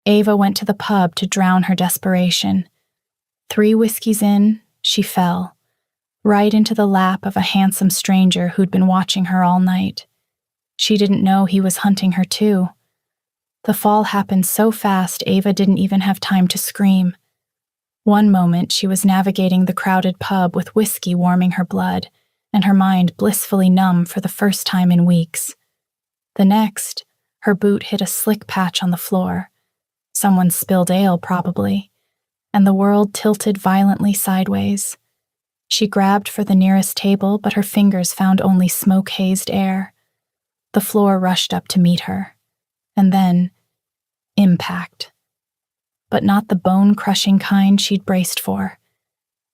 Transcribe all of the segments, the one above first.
Ava went to the pub to drown her desperation. 3 whiskeys in, she fell, right into the lap of a handsome stranger who'd been watching her all night. She didn't know he was hunting her too. The fall happened so fast Ava didn't even have time to scream. One moment she was navigating the crowded pub with whiskey warming her blood, and her mind blissfully numb for the first time in weeks. The next, her boot hit a slick patch on the floor. Someone spilled ale, probably, and the world tilted violently sideways. She grabbed for the nearest table, but her fingers found only smoke-hazed air. The floor rushed up to meet her. And then, impact. But not the bone-crushing kind she'd braced for.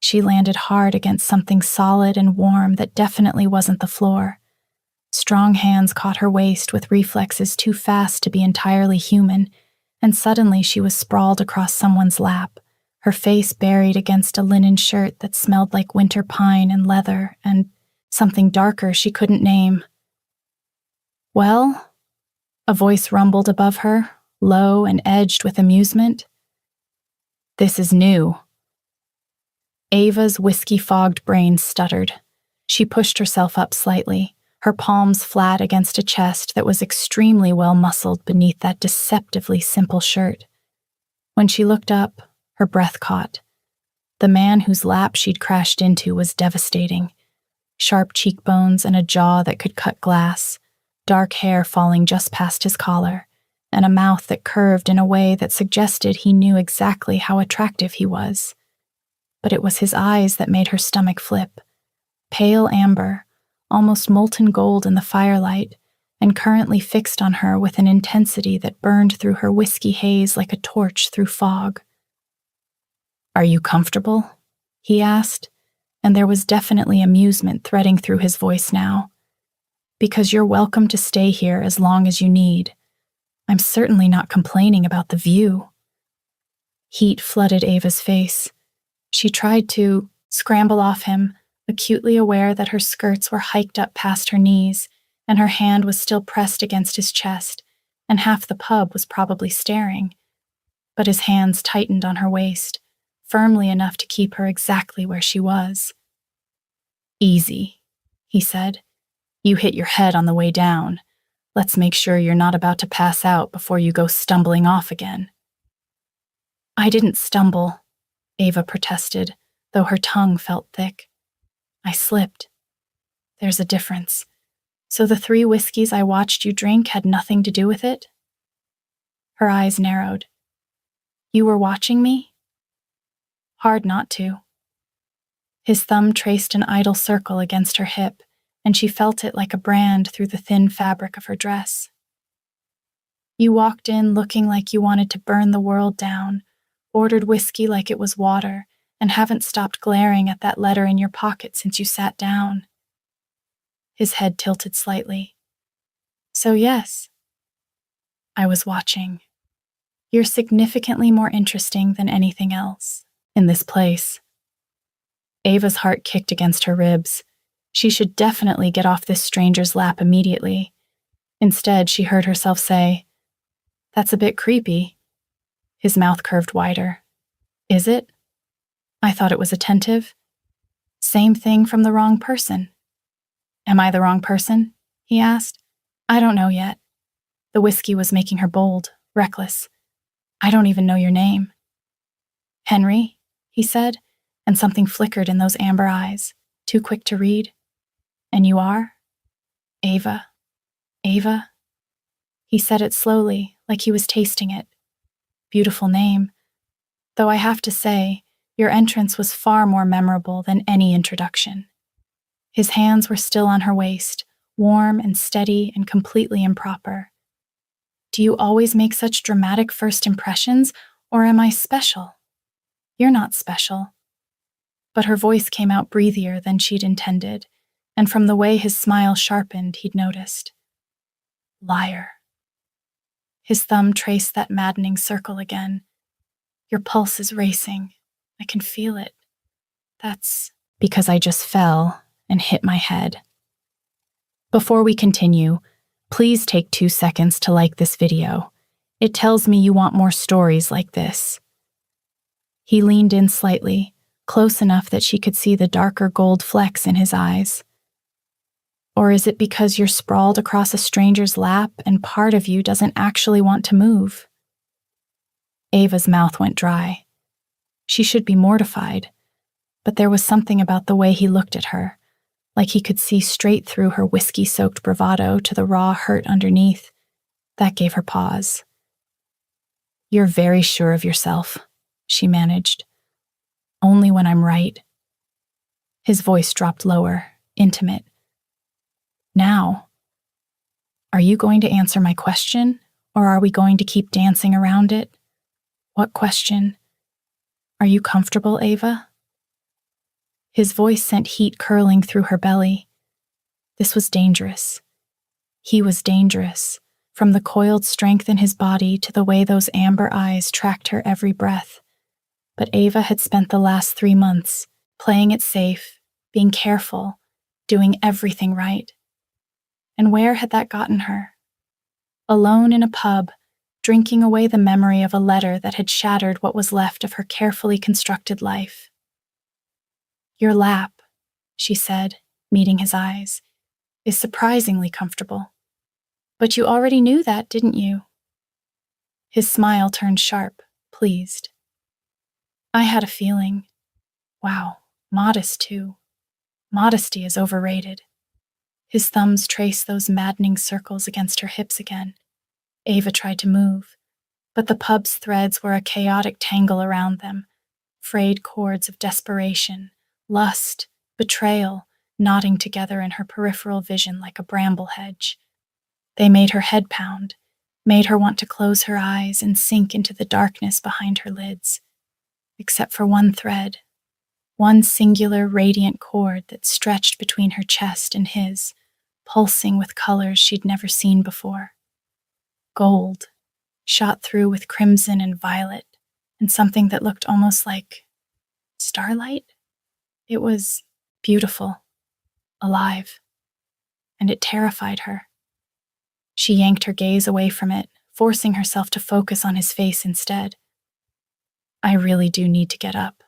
She landed hard against something solid and warm that definitely wasn't the floor. Strong hands caught her waist with reflexes too fast to be entirely human, and suddenly she was sprawled across someone's lap, her face buried against a linen shirt that smelled like winter pine and leather and something darker she couldn't name. "Well?" A voice rumbled above her, low and edged with amusement. "This is new." Ava's whiskey-fogged brain stuttered. She pushed herself up slightly, her palms flat against a chest that was extremely well-muscled beneath that deceptively simple shirt. When she looked up, her breath caught. The man whose lap she'd crashed into was devastating. Sharp cheekbones and a jaw that could cut glass, dark hair falling just past his collar, and a mouth that curved in a way that suggested he knew exactly how attractive he was. But it was his eyes that made her stomach flip. Pale amber, almost molten gold in the firelight, and currently fixed on her with an intensity that burned through her whiskey haze like a torch through fog. "Are you comfortable?" he asked, and there was definitely amusement threading through his voice now. "Because you're welcome to stay here as long as you need. I'm certainly not complaining about the view." Heat flooded Ava's face. She tried to scramble off him, acutely aware that her skirts were hiked up past her knees, and her hand was still pressed against his chest, and half the pub was probably staring. But his hands tightened on her waist, firmly enough to keep her exactly where she was. "Easy," he said. "You hit your head on the way down. Let's make sure you're not about to pass out before you go stumbling off again." "I didn't stumble," Ava protested, though her tongue felt thick. "I slipped. There's a difference. So the 3 whiskeys I watched you drink had nothing to do with it?" Her eyes narrowed. "You were watching me?" "Hard not to." His thumb traced an idle circle against her hip, and she felt it like a brand through the thin fabric of her dress. "You walked in looking like you wanted to burn the world down, ordered whiskey like it was water, and haven't stopped glaring at that letter in your pocket since you sat down." His head tilted slightly. "So yes, I was watching. You're significantly more interesting than anything else in this place." Ava's heart kicked against her ribs. She should definitely get off this stranger's lap immediately. Instead, she heard herself say, "That's a bit creepy." His mouth curved wider. "Is it? I thought it was attentive. Same thing from the wrong person." "Am I the wrong person?" he asked. "I don't know yet." The whiskey was making her bold, reckless. "I don't even know your name." "Henry," he said, and something flickered in those amber eyes, too quick to read. "And you are?" "Ava. Ava?" He said it slowly, like he was tasting it. "Beautiful name. Though I have to say, your entrance was far more memorable than any introduction." His hands were still on her waist, warm and steady and completely improper. "Do you always make such dramatic first impressions, or am I special?" "You're not special." But her voice came out breathier than she'd intended, and from the way his smile sharpened, he'd noticed. "Liar." His thumb traced that maddening circle again. "Your pulse is racing. I can feel it. That's because I just fell and hit my head." Before we continue, please take 2 seconds to like this video. It tells me you want more stories like this. He leaned in slightly, close enough that she could see the darker gold flecks in his eyes. Or is it because you're sprawled across a stranger's lap and part of you doesn't actually want to move? Ava's mouth went dry. She should be mortified, but there was something about the way he looked at her, like he could see straight through her whiskey-soaked bravado to the raw hurt underneath. That gave her pause. "You're very sure of yourself," she managed. "Only when I'm right." His voice dropped lower, intimate. "Now, are you going to answer my question, or are we going to keep dancing around it?" "What question?" "Are you comfortable, Ava?" His voice sent heat curling through her belly. This was dangerous. He was dangerous, from the coiled strength in his body to the way those amber eyes tracked her every breath. But Ava had spent the last 3 months playing it safe, being careful, doing everything right. And where had that gotten her? Alone in a pub, drinking away the memory of a letter that had shattered what was left of her carefully constructed life. "Your lap," she said, meeting his eyes, "is surprisingly comfortable. But you already knew that, didn't you?" His smile turned sharp, pleased. "I had a feeling. Wow, modest too. Modesty is overrated." His thumbs traced those maddening circles against her hips again. Ava tried to move, but the pub's threads were a chaotic tangle around them, frayed cords of desperation, lust, betrayal, knotting together in her peripheral vision like a bramble hedge. They made her head pound, made her want to close her eyes and sink into the darkness behind her lids. Except for one thread, one singular radiant cord that stretched between her chest and his, pulsing with colors she'd never seen before. Gold, shot through with crimson and violet, and something that looked almost like starlight. It was beautiful, alive, and it terrified her. She yanked her gaze away from it, forcing herself to focus on his face instead. "I really do need to get up."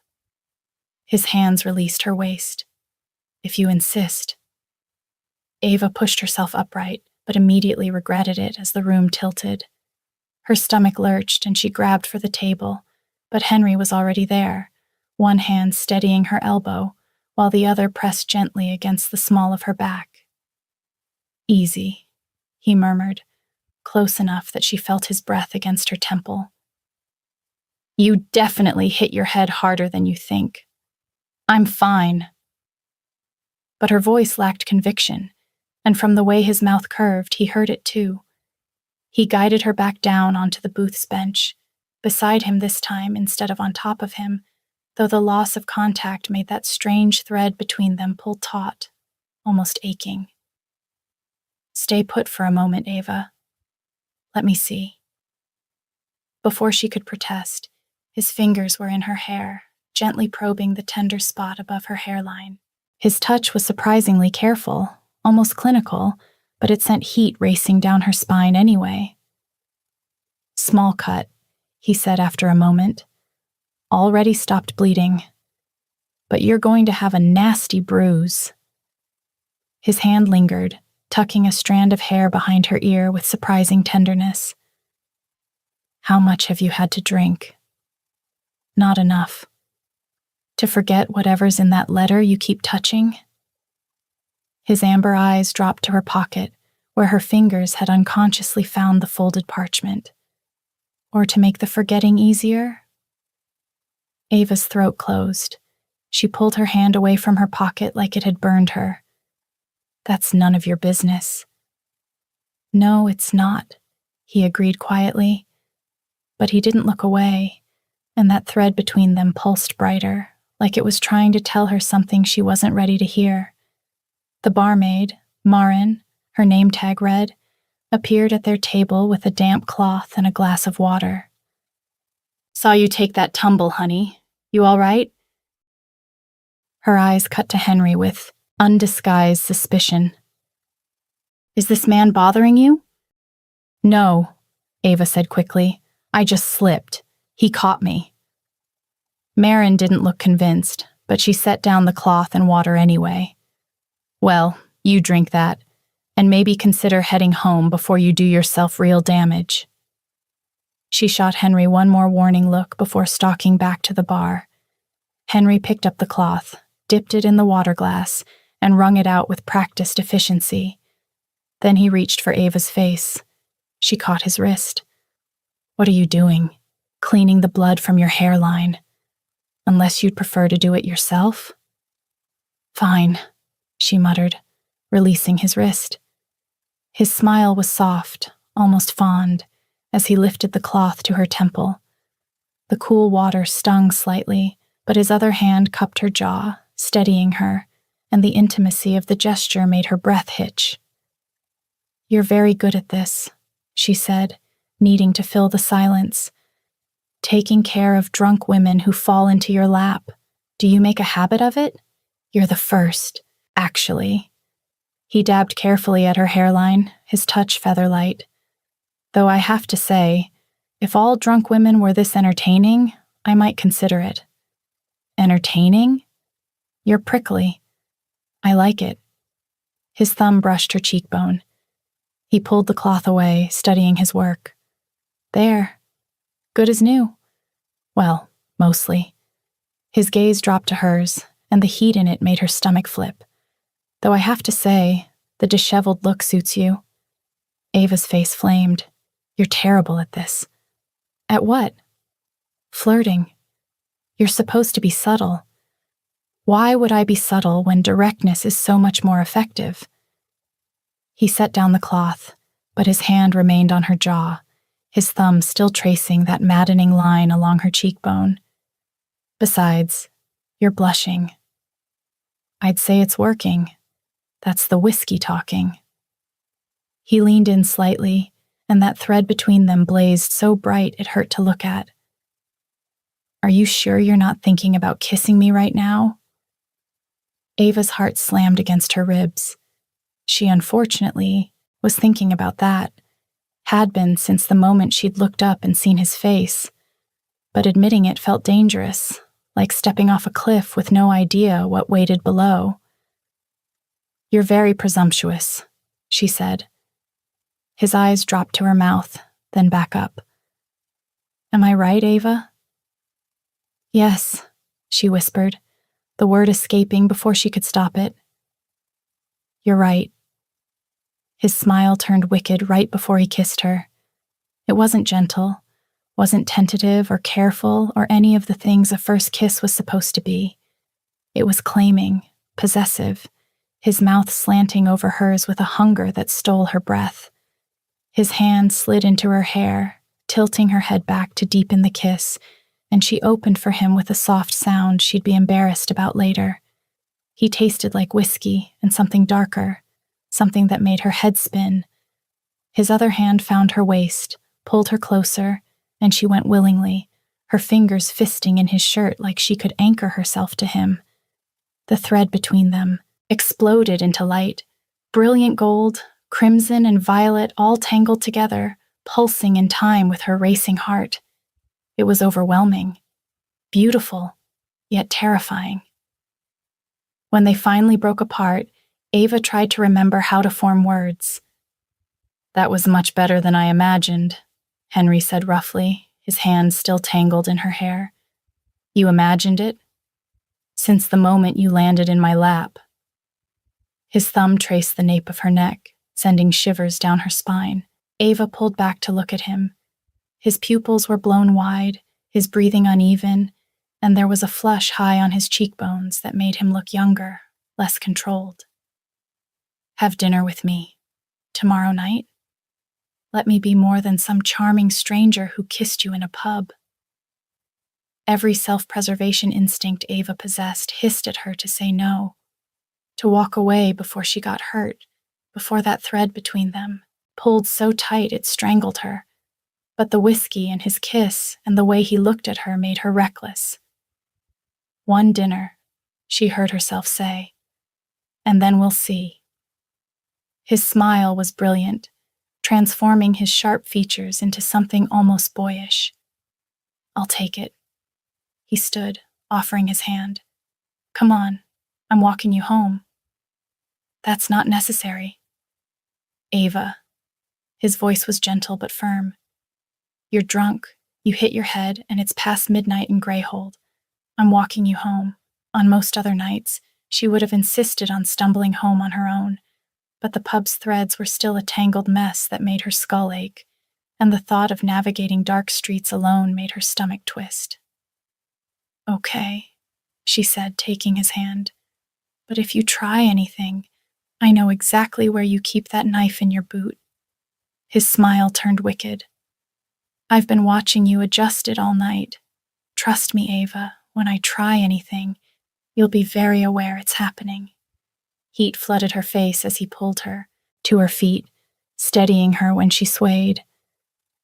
His hands released her waist. "If you insist." Ava pushed herself upright, but immediately regretted it as the room tilted. Her stomach lurched and she grabbed for the table, but Henry was already there, one hand steadying her elbow, while the other pressed gently against the small of her back. "Easy," he murmured, close enough that she felt his breath against her temple. "You definitely hit your head harder than you think. I'm fine." But her voice lacked conviction, and from the way his mouth curved, he heard it too. He guided her back down onto the booth's bench, beside him this time instead of on top of him, though the loss of contact made that strange thread between them pull taut, almost aching. "Stay put for a moment, Ava. Let me see." Before she could protest, his fingers were in her hair, gently probing the tender spot above her hairline. His touch was surprisingly careful, almost clinical, but it sent heat racing down her spine anyway. "Small cut," he said after a moment. "Already stopped bleeding. But you're going to have a nasty bruise." His hand lingered, tucking a strand of hair behind her ear with surprising tenderness. "How much have you had to drink?" "Not enough." "To forget whatever's in that letter you keep touching?" His amber eyes dropped to her pocket, where her fingers had unconsciously found the folded parchment. "Or to make the forgetting easier?" Ava's throat closed. She pulled her hand away from her pocket like it had burned her. "That's none of your business." "No, it's not," he agreed quietly. But he didn't look away, and that thread between them pulsed brighter, like it was trying to tell her something she wasn't ready to hear. The barmaid, Marin, her name tag read, appeared at their table with a damp cloth and a glass of water. "Saw you take that tumble, honey. You all right?" Her eyes cut to Henry with undisguised suspicion. "Is this man bothering you?" "No," Ava said quickly. I just slipped. He caught me. Marin didn't look convinced, but she set down the cloth and water anyway. Well, you drink that, and maybe consider heading home before you do yourself real damage. She shot Henry one more warning look before stalking back to the bar. Henry picked up the cloth, dipped it in the water glass, and wrung it out with practiced efficiency. Then he reached for Ava's face. She caught his wrist. What are you doing? Cleaning the blood from your hairline. Unless you'd prefer to do it yourself? Fine, she muttered, releasing his wrist. His smile was soft, almost fond, as he lifted the cloth to her temple. The cool water stung slightly, but his other hand cupped her jaw, steadying her, and the intimacy of the gesture made her breath hitch. You're very good at this, she said, needing to fill the silence. Taking care of drunk women who fall into your lap. Do you make a habit of it? You're the first, actually. He dabbed carefully at her hairline, his touch feather-light. Though I have to say, if all drunk women were this entertaining, I might consider it. Entertaining? You're prickly. I like it. His thumb brushed her cheekbone. He pulled the cloth away, studying his work. There. Good as new. Well, mostly. His gaze dropped to hers, and the heat in it made her stomach flip. Though I have to say, the disheveled look suits you. Ava's face flamed. You're terrible at this. At what? Flirting. You're supposed to be subtle. Why would I be subtle when directness is so much more effective? He set down the cloth, but his hand remained on her jaw, his thumb still tracing that maddening line along her cheekbone. Besides, you're blushing. I'd say it's working. That's the whiskey talking. He leaned in slightly, and that thread between them blazed so bright it hurt to look at. Are you sure you're not thinking about kissing me right now? Ava's heart slammed against her ribs. She unfortunately was thinking about that, had been since the moment she'd looked up and seen his face, but admitting it felt dangerous, like stepping off a cliff with no idea what waited below. You're very presumptuous, she said. His eyes dropped to her mouth, then back up. Am I right, Ava? Yes, she whispered, the word escaping before she could stop it. You're right. His smile turned wicked right before he kissed her. It wasn't gentle, wasn't tentative or careful or any of the things a first kiss was supposed to be. It was claiming, possessive, his mouth slanting over hers with a hunger that stole her breath. His hand slid into her hair, tilting her head back to deepen the kiss, and she opened for him with a soft sound she'd be embarrassed about later. He tasted like whiskey and something darker, something that made her head spin. His other hand found her waist, pulled her closer, and she went willingly, her fingers fisting in his shirt like she could anchor herself to him. The thread between them exploded into light, brilliant gold, crimson and violet all tangled together, pulsing in time with her racing heart. It was overwhelming, beautiful, yet terrifying. When they finally broke apart, Ava tried to remember how to form words. That was much better than I imagined, Henry said roughly, his hands still tangled in her hair. You imagined it? Since the moment you landed in my lap. His thumb traced the nape of her neck, sending shivers down her spine. Ava pulled back to look at him. His pupils were blown wide, his breathing uneven, and there was a flush high on his cheekbones that made him look younger, less controlled. Have dinner with me. Tomorrow night? Let me be more than some charming stranger who kissed you in a pub. Every self-preservation instinct Ava possessed hissed at her to say no, to walk away before she got hurt, before that thread between them pulled so tight it strangled her. But the whiskey and his kiss and the way he looked at her made her reckless. One dinner, she heard herself say, and then we'll see. His smile was brilliant, transforming his sharp features into something almost boyish. "I'll take it." He stood, offering his hand. "Come on, I'm walking you home." "That's not necessary." "Ava." His voice was gentle but firm. "You're drunk. You hit your head, and it's past midnight in Greyhold. I'm walking you home." On most other nights, she would have insisted on stumbling home on her own, but the pub's threads were still a tangled mess that made her skull ache, and the thought of navigating dark streets alone made her stomach twist. "Okay," she said, taking his hand. "But if you try anything, I know exactly where you keep that knife in your boot." His smile turned wicked. "I've been watching you adjust it all night. Trust me, Ava, when I try anything, you'll be very aware it's happening." Heat flooded her face as he pulled her to her feet, steadying her when she swayed.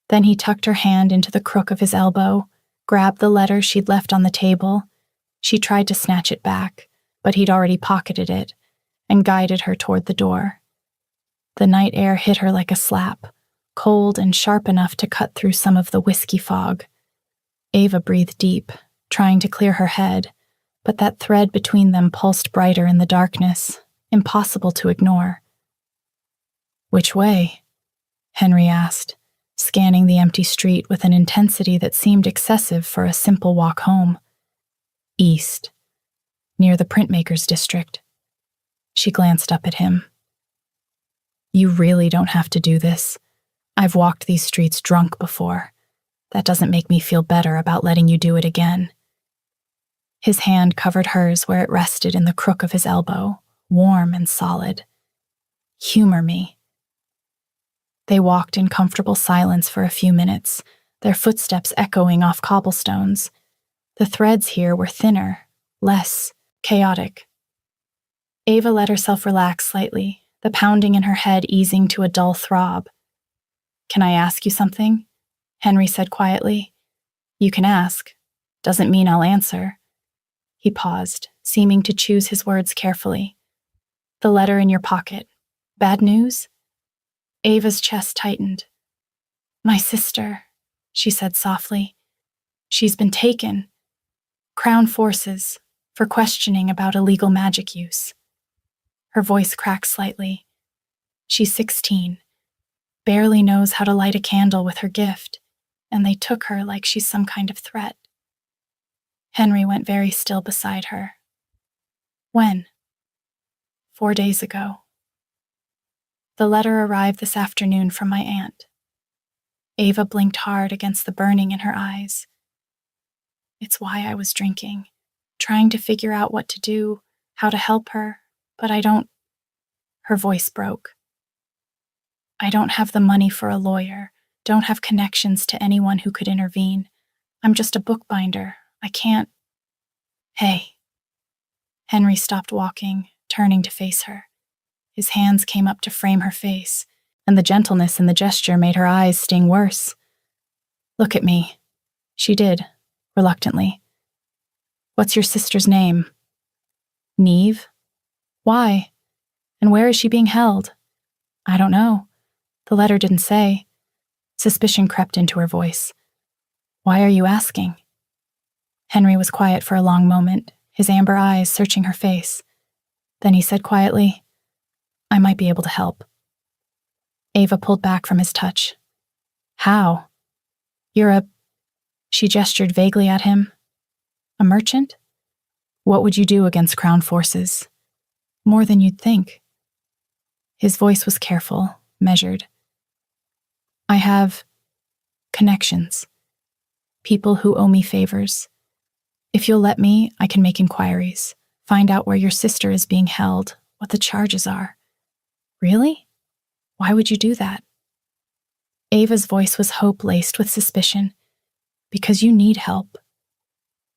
Then he tucked her hand into the crook of his elbow, grabbed the letter she'd left on the table. She tried to snatch it back, but he'd already pocketed it, and guided her toward the door. The night air hit her like a slap, cold and sharp enough to cut through some of the whiskey fog. Ava breathed deep, trying to clear her head, but that thread between them pulsed brighter in the darkness, impossible to ignore. "Which way?" Henry asked, scanning the empty street with an intensity that seemed excessive for a simple walk home. "East, near the printmaker's district." She glanced up at him. "You really don't have to do this. I've walked these streets drunk before. That doesn't make me feel better about letting you do it again." His hand covered hers where it rested in the crook of his elbow, warm and solid. "Humor me." They walked in comfortable silence for a few minutes, their footsteps echoing off cobblestones. The threads here were thinner, less chaotic. Ava let herself relax slightly, the pounding in her head easing to a dull throb. "Can I ask you something?" Henry said quietly. "You can ask. Doesn't mean I'll answer." He paused, seeming to choose his words carefully. "The letter in your pocket. Bad news?" Ava's chest tightened. "My sister," she said softly. "She's been taken. Crown Forces, for questioning about illegal magic use." Her voice cracked slightly. "She's 16, barely knows how to light a candle with her gift, and they took her like she's some kind of threat." Henry went very still beside her. "When?" 4 days ago. The letter arrived this afternoon from my aunt." Ava blinked hard against the burning in her eyes. "It's why I was drinking, trying to figure out what to do, how to help her, but I don't—" Her voice broke. "I don't have the money for a lawyer, don't have connections to anyone who could intervene. I'm just a bookbinder. I can't—" "Hey." Henry stopped walking, turning to face her. His hands came up to frame her face, and the gentleness in the gesture made her eyes sting worse. "Look at me." She did, reluctantly. "What's your sister's name?" "Neve." "Why? And where is she being held?" "I don't know. The letter didn't say." Suspicion crept into her voice. "Why are you asking?" Henry was quiet for a long moment, his amber eyes searching her face. Then he said quietly, "I might be able to help." Ava pulled back from his touch. "How?" "You're a—" She gestured vaguely at him. "A merchant? What would you do against Crown Forces?" "More than you'd think." His voice was careful, measured. "I have connections. People who owe me favors. If you'll let me, I can make inquiries, find out where your sister is being held, what the charges are." "Really? Why would you do that?" Ava's voice was hope laced with suspicion. "Because you need help."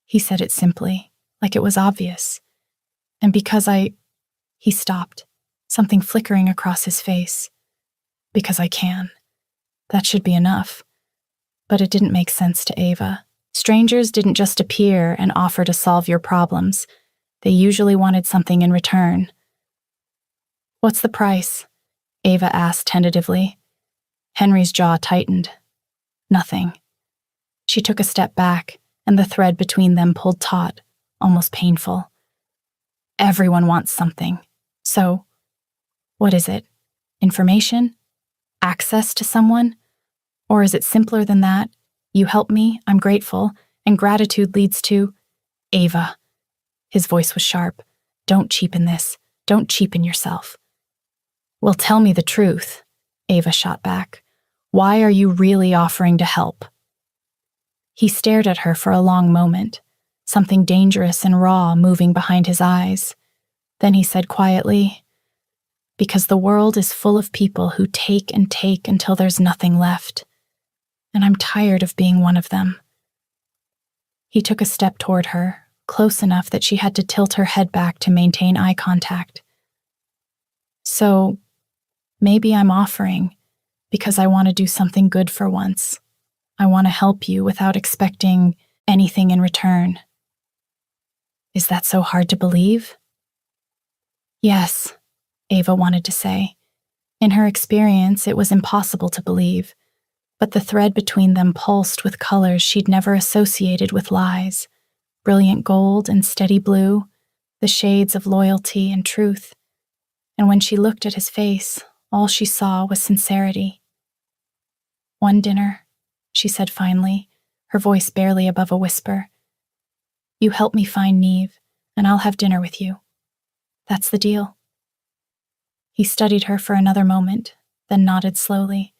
He said it simply, like it was obvious. "And because I—" He stopped, something flickering across his face. "Because I can." That should be enough. But it didn't make sense to Ava. Strangers didn't just appear and offer to solve your problems. They usually wanted something in return. "What's the price?" Ava asked tentatively. Henry's jaw tightened. Nothing. She took a step back, and the thread between them pulled taut, almost painful. Everyone wants something. So, what is it? Information? Access to someone? Or is it simpler than that? You help me, I'm grateful, and gratitude leads to… Ava. His voice was sharp. Don't cheapen this. Don't cheapen yourself. Well, tell me the truth, Ava shot back. Why are you really offering to help? He stared at her for a long moment, something dangerous and raw moving behind his eyes. Then he said quietly, because the world is full of people who take and take until there's nothing left, and I'm tired of being one of them. He took a step toward her, close enough that she had to tilt her head back to maintain eye contact. So, maybe I'm offering because I want to do something good for once. I want to help you without expecting anything in return. Is that so hard to believe? Yes, Ava wanted to say. In her experience, it was impossible to believe, but the thread between them pulsed with colors she'd never associated with lies. Brilliant gold and steady blue, the shades of loyalty and truth. And when she looked at his face, all she saw was sincerity. One dinner, she said finally, her voice barely above a whisper. You help me find Neve, and I'll have dinner with you. That's the deal. He studied her for another moment, then nodded slowly.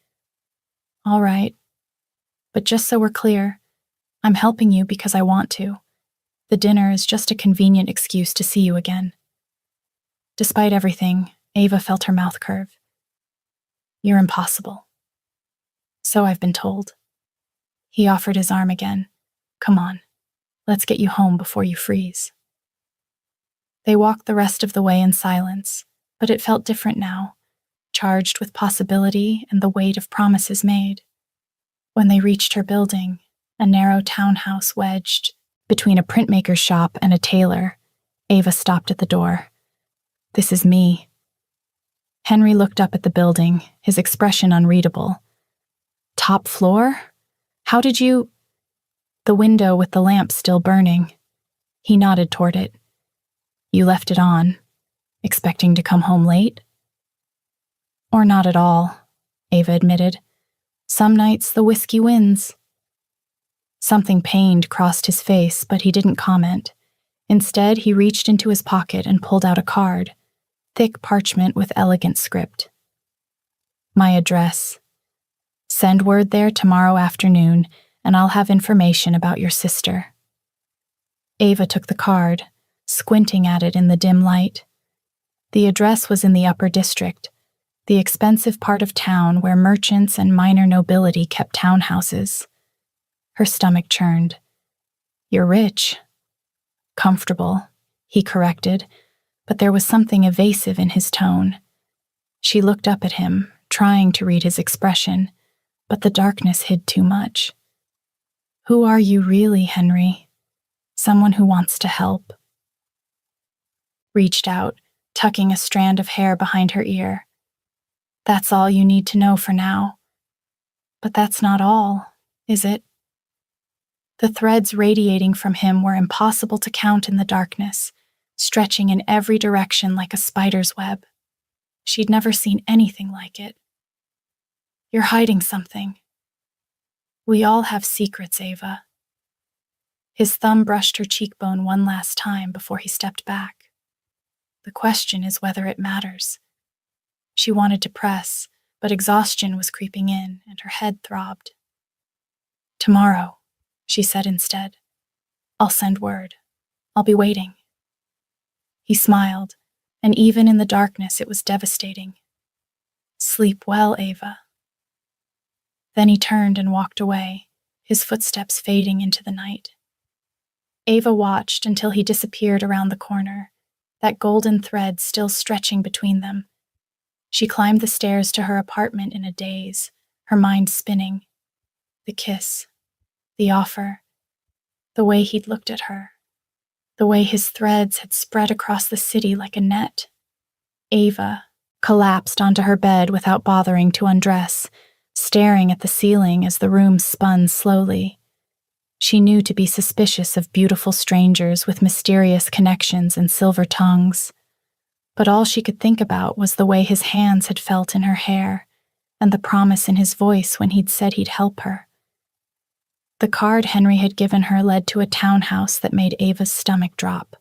All right. But just so we're clear, I'm helping you because I want to. The dinner is just a convenient excuse to see you again. Despite everything, Ava felt her mouth curve. You're impossible. So I've been told. He offered his arm again. Come on, let's get you home before you freeze. They walked the rest of the way in silence, but it felt different now, charged with possibility and the weight of promises made. When they reached her building, a narrow townhouse wedged between a printmaker's shop and a tailor, Ava stopped at the door. This is me. Henry looked up at the building, his expression unreadable. Top floor? How did you… The window with the lamp still burning. He nodded toward it. You left it on, expecting to come home late? Or not at all, Ava admitted. Some nights the whiskey wins. Something pained crossed his face, but he didn't comment. Instead, he reached into his pocket and pulled out a card, thick parchment with elegant script. My address. Send word there tomorrow afternoon, and I'll have information about your sister. Ava took the card, squinting at it in the dim light. The address was in the Upper District, the expensive part of town where merchants and minor nobility kept townhouses. Her stomach churned. You're rich. Comfortable, he corrected, but there was something evasive in his tone. She looked up at him, trying to read his expression, but the darkness hid too much. Who are you really, Henry? Someone who wants to help. Reached out, tucking a strand of hair behind her ear. That's all you need to know for now. But that's not all, is it? The threads radiating from him were impossible to count in the darkness, stretching in every direction like a spider's web. She'd never seen anything like it. You're hiding something. We all have secrets, Ava. His thumb brushed her cheekbone one last time before he stepped back. The question is whether it matters. She wanted to press, but exhaustion was creeping in and her head throbbed. Tomorrow, she said instead. I'll send word. I'll be waiting. He smiled, and even in the darkness it was devastating. Sleep well, Ava. Then he turned and walked away, his footsteps fading into the night. Ava watched until he disappeared around the corner, that golden thread still stretching between them. She climbed the stairs to her apartment in a daze, her mind spinning. The kiss, the offer, the way he'd looked at her, the way his threads had spread across the city like a net. Ava collapsed onto her bed without bothering to undress, staring at the ceiling as the room spun slowly. She knew to be suspicious of beautiful strangers with mysterious connections and silver tongues. But all she could think about was the way his hands had felt in her hair, and the promise in his voice when he'd said he'd help her. The card Henry had given her led to a townhouse that made Ava's stomach drop.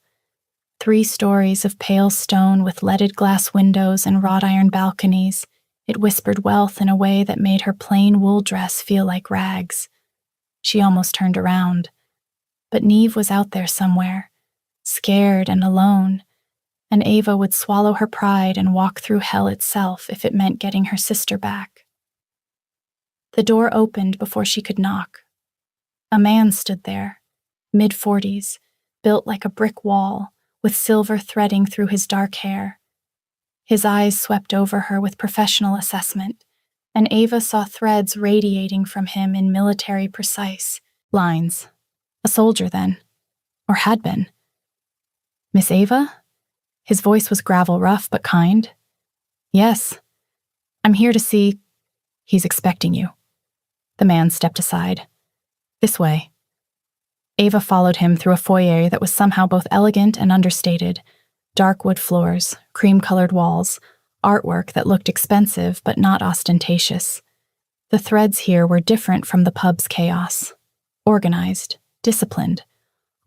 3 stories of pale stone with leaded glass windows and wrought iron balconies. It whispered wealth in a way that made her plain wool dress feel like rags. She almost turned around. But Niamh was out there somewhere, scared and alone, and Ava would swallow her pride and walk through hell itself if it meant getting her sister back. The door opened before she could knock. A man stood there, mid-40s, built like a brick wall, with silver threading through his dark hair. His eyes swept over her with professional assessment, and Ava saw threads radiating from him in military precise lines. A soldier then, or had been. "Miss Ava?" His voice was gravel rough but kind. "Yes. I'm here to see—" "He's expecting you." The man stepped aside. "This way." Ava followed him through a foyer that was somehow both elegant and understated. Dark wood floors, cream-colored walls, artwork that looked expensive but not ostentatious. The threads here were different from the pub's chaos. Organized, disciplined,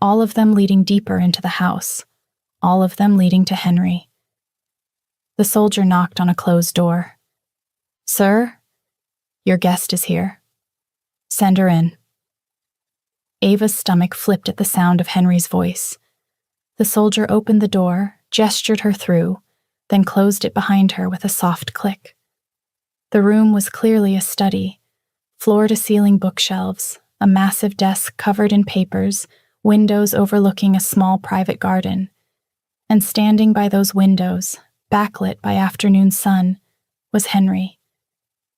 all of them leading deeper into the house, all of them leading to Henry. The soldier knocked on a closed door. "Sir, your guest is here. Send her in." Ava's stomach flipped at the sound of Henry's voice. The soldier opened the door, gestured her through, then closed it behind her with a soft click. The room was clearly a study. Floor-to-ceiling bookshelves, a massive desk covered in papers, windows overlooking a small private garden. And standing by those windows, backlit by afternoon sun, was Henry.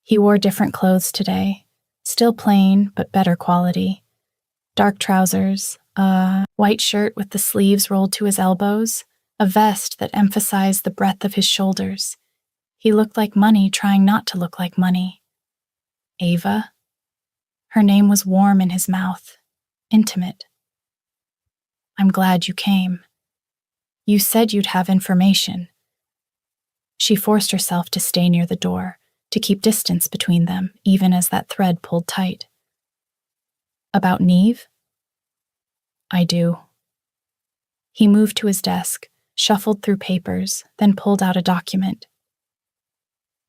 He wore different clothes today, still plain but better quality. Dark trousers, a white shirt with the sleeves rolled to his elbows, a vest that emphasized the breadth of his shoulders. He looked like money trying not to look like money. Ava? Her name was warm in his mouth, intimate. "I'm glad you came. You said you'd have information." She forced herself to stay near the door, to keep distance between them, even as that thread pulled tight. "About Niamh?" "I do." He moved to his desk, shuffled through papers, then pulled out a document.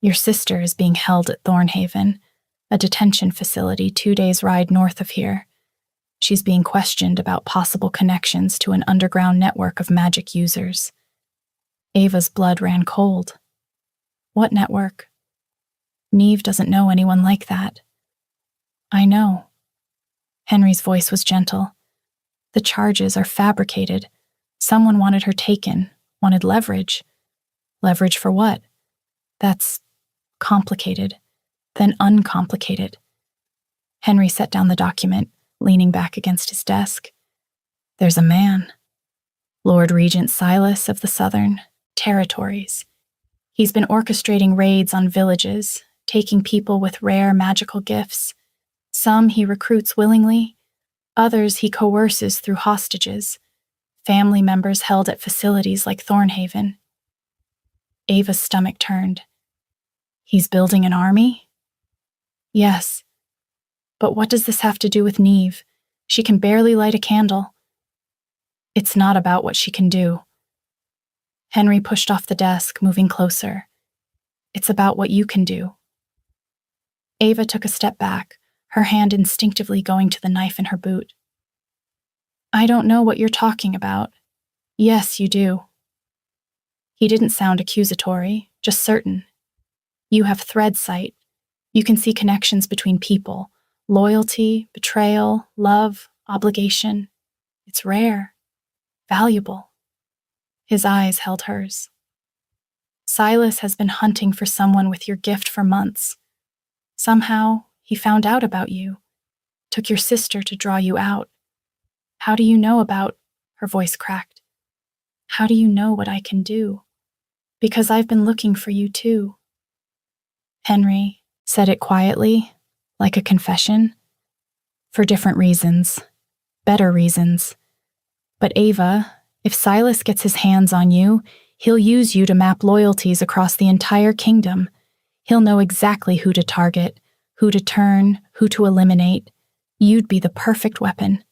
"Your sister is being held at Thornhaven, a detention facility 2 days' ride north of here. She's being questioned about possible connections to an underground network of magic users." Ava's blood ran cold. "What network?" "Niamh doesn't know anyone like that." "I know." Henry's voice was gentle. "The charges are fabricated. Someone wanted her taken, wanted leverage. Leverage for what? That's complicated, then uncomplicated." Henry set down the document, leaning back against his desk. "There's a man. Lord Regent Silas of the Southern Territories. He's been orchestrating raids on villages, taking people with rare magical gifts. Some he recruits willingly, others he coerces through hostages, family members held at facilities like Thornhaven." Ava's stomach turned. "He's building an army?" "Yes. But what does this have to do with Niamh? She can barely light a candle." "It's not about what she can do." Henry pushed off the desk, moving closer. "It's about what you can do." Ava took a step back, her hand instinctively going to the knife in her boot. "I don't know what you're talking about." "Yes, you do." He didn't sound accusatory, just certain. "You have thread sight. You can see connections between people. Loyalty, betrayal, love, obligation. It's rare. Valuable." His eyes held hers. "Silas has been hunting for someone with your gift for months. Somehow, he found out about you, took your sister to draw you out. How do you know about—" her voice cracked. "How do you know what I can do? Because I've been looking for you too." Henry, said it quietly, like a confession. For different reasons. Better reasons. But Ava, if Silas gets his hands on you, he'll use you to map loyalties across the entire kingdom. He'll know exactly who to target, who to turn, who to eliminate. You'd be the perfect weapon.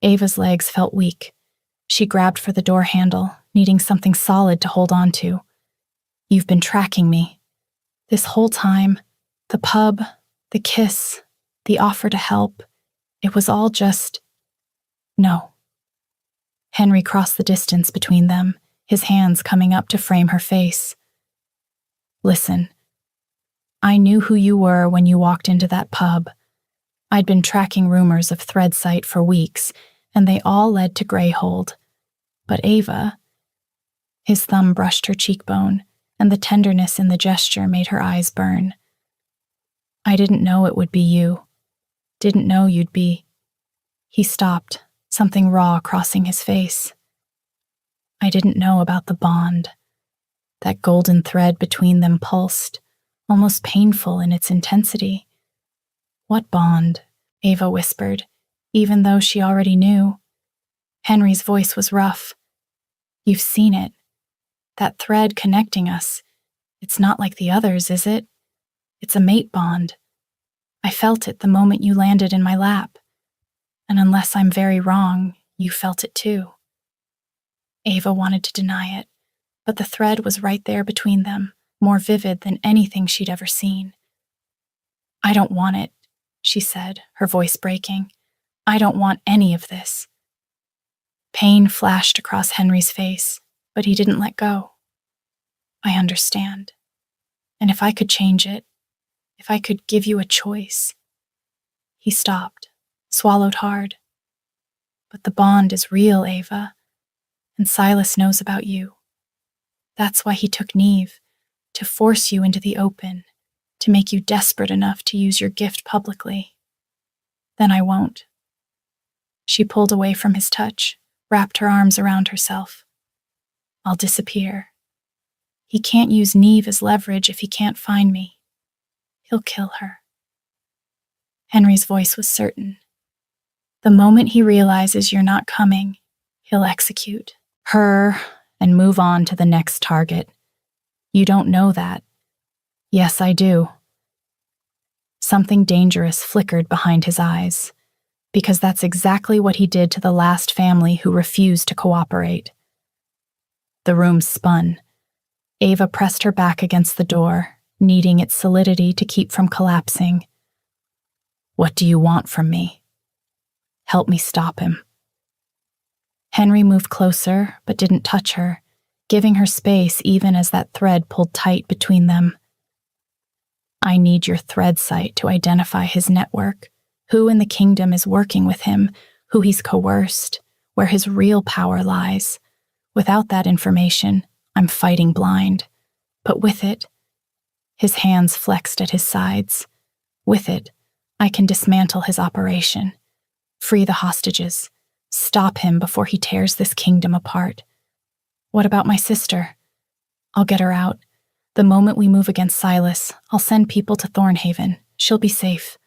Ava's legs felt weak. She grabbed for the door handle, needing something solid to hold on to. You've been tracking me. This whole time, the pub, the kiss, the offer to help, it was all just... No. Henry crossed the distance between them, his hands coming up to frame her face. Listen, I knew who you were when you walked into that pub. I'd been tracking rumors of Threadsight for weeks, and they all led to Greyhold. But Ava... His thumb brushed her cheekbone, and the tenderness in the gesture made her eyes burn. I didn't know it would be you. Didn't know you'd be... He stopped, something raw crossing his face. I didn't know about the bond. That golden thread between them pulsed, almost painful in its intensity. What bond? Ava whispered, even though she already knew. Henry's voice was rough. You've seen it. That thread connecting us. It's not like the others, is it? It's a mate bond. I felt it the moment you landed in my lap. And unless I'm very wrong, you felt it too. Ava wanted to deny it, but the thread was right there between them, more vivid than anything she'd ever seen. I don't want it, she said, her voice breaking. I don't want any of this. Pain flashed across Henry's face, but he didn't let go. I understand. And if I could change it, if I could give you a choice. He stopped, swallowed hard. But the bond is real, Ava, and Silas knows about you. That's why he took Neve, to force you into the open, to make you desperate enough to use your gift publicly. Then I won't. She pulled away from his touch, wrapped her arms around herself. I'll disappear. He can't use Neve as leverage if he can't find me. He'll kill her. Henry's voice was certain. The moment he realizes you're not coming, he'll execute her and move on to the next target. You don't know that. Yes, I do. Something dangerous flickered behind his eyes, because that's exactly what he did to the last family who refused to cooperate. The room spun. Ava pressed her back against the door, needing its solidity to keep from collapsing. What do you want from me? Help me stop him. Henry moved closer, but didn't touch her, giving her space even as that thread pulled tight between them. I need your Threadsight to identify his network, who in the kingdom is working with him, who he's coerced, where his real power lies. Without that information, I'm fighting blind. But with it, his hands flexed at his sides. With it, I can dismantle his operation, free the hostages, stop him before he tears this kingdom apart. What about my sister? I'll get her out. The moment we move against Silas, I'll send people to Thornhaven. She'll be safe.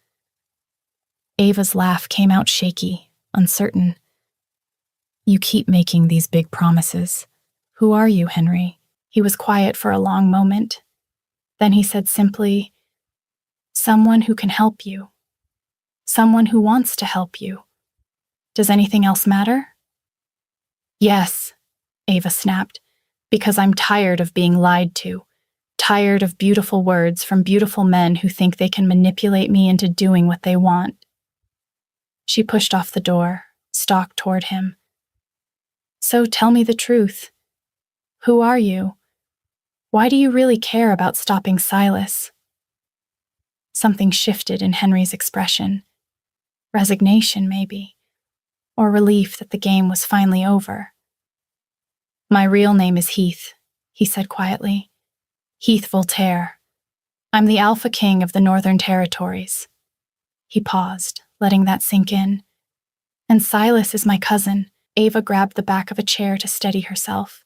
Ava's laugh came out shaky, uncertain. You keep making these big promises. Who are you, Henry? He was quiet for a long moment. Then he said simply, someone who can help you. Someone who wants to help you. Does anything else matter? Yes, Ava snapped, because I'm tired of being lied to. Tired of beautiful words from beautiful men who think they can manipulate me into doing what they want. She pushed off the door, stalked toward him. So tell me the truth. Who are you? Why do you really care about stopping Silas? Something shifted in Henry's expression. Resignation, maybe, or relief that the game was finally over. My real name is Heath, he said quietly. Heath Voltaire. I'm the Alpha King of the Northern Territories. He paused, letting that sink in. And Silas is my cousin. Ava grabbed the back of a chair to steady herself.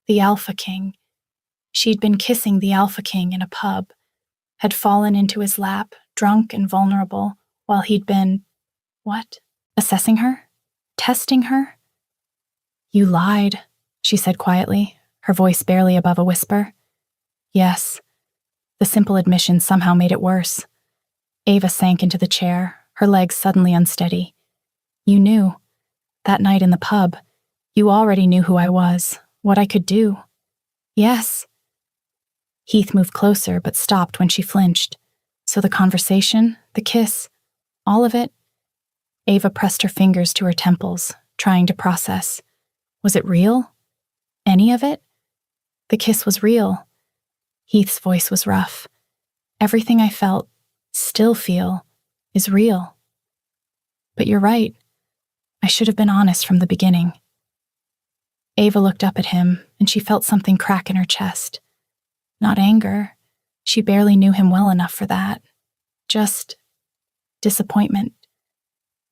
The Alpha King. She'd been kissing the Alpha King in a pub. had fallen into his lap, drunk and vulnerable, while he'd been, what? Assessing her? Testing her? You lied, she said quietly, her voice barely above a whisper. Yes. The simple admission somehow made it worse. Ava sank into the chair, her legs suddenly unsteady. You knew. That night in the pub, you already knew who I was, what I could do. Yes. Heath moved closer but stopped when she flinched. So the conversation, the kiss, all of it? Ava pressed her fingers to her temples, trying to process. Was it real? Any of it? The kiss was real. Heath's voice was rough. Everything I felt, still feel, is real. But you're right. I should have been honest from the beginning. Ava looked up at him, and she felt something crack in her chest. Not anger. She barely knew him well enough for that. Just disappointment.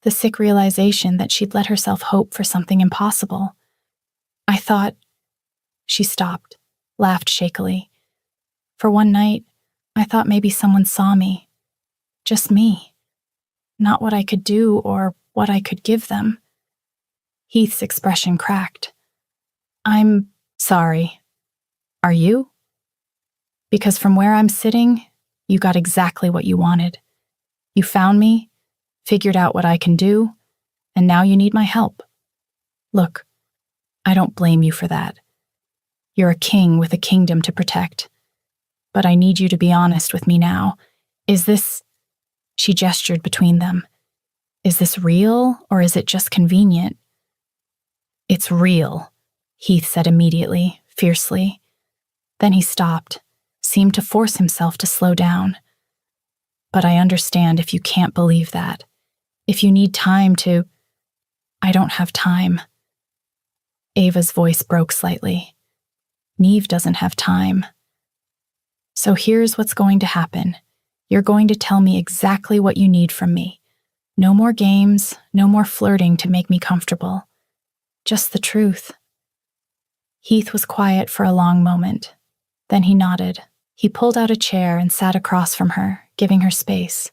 The sick realization that she'd let herself hope for something impossible. I thought... She stopped, laughed shakily. For one night, I thought maybe someone saw me. Just me. Not what I could do or what I could give them. Heath's expression cracked. I'm sorry. Are you? Because from where I'm sitting, you got exactly what you wanted. You found me, figured out what I can do, and now you need my help. Look, I don't blame you for that. You're a king with a kingdom to protect. But I need you to be honest with me now. Is this... She gestured between them. Is this real, or is it just convenient? It's real, Heath said immediately, fiercely. Then he stopped, seemed to force himself to slow down. But I understand if you can't believe that. If you need time to... I don't have time. Ava's voice broke slightly. Neve doesn't have time. So here's what's going to happen. You're going to tell me exactly what you need from me. No more games, no more flirting to make me comfortable. Just the truth. Heath was quiet for a long moment. Then he nodded. He pulled out a chair and sat across from her, giving her space.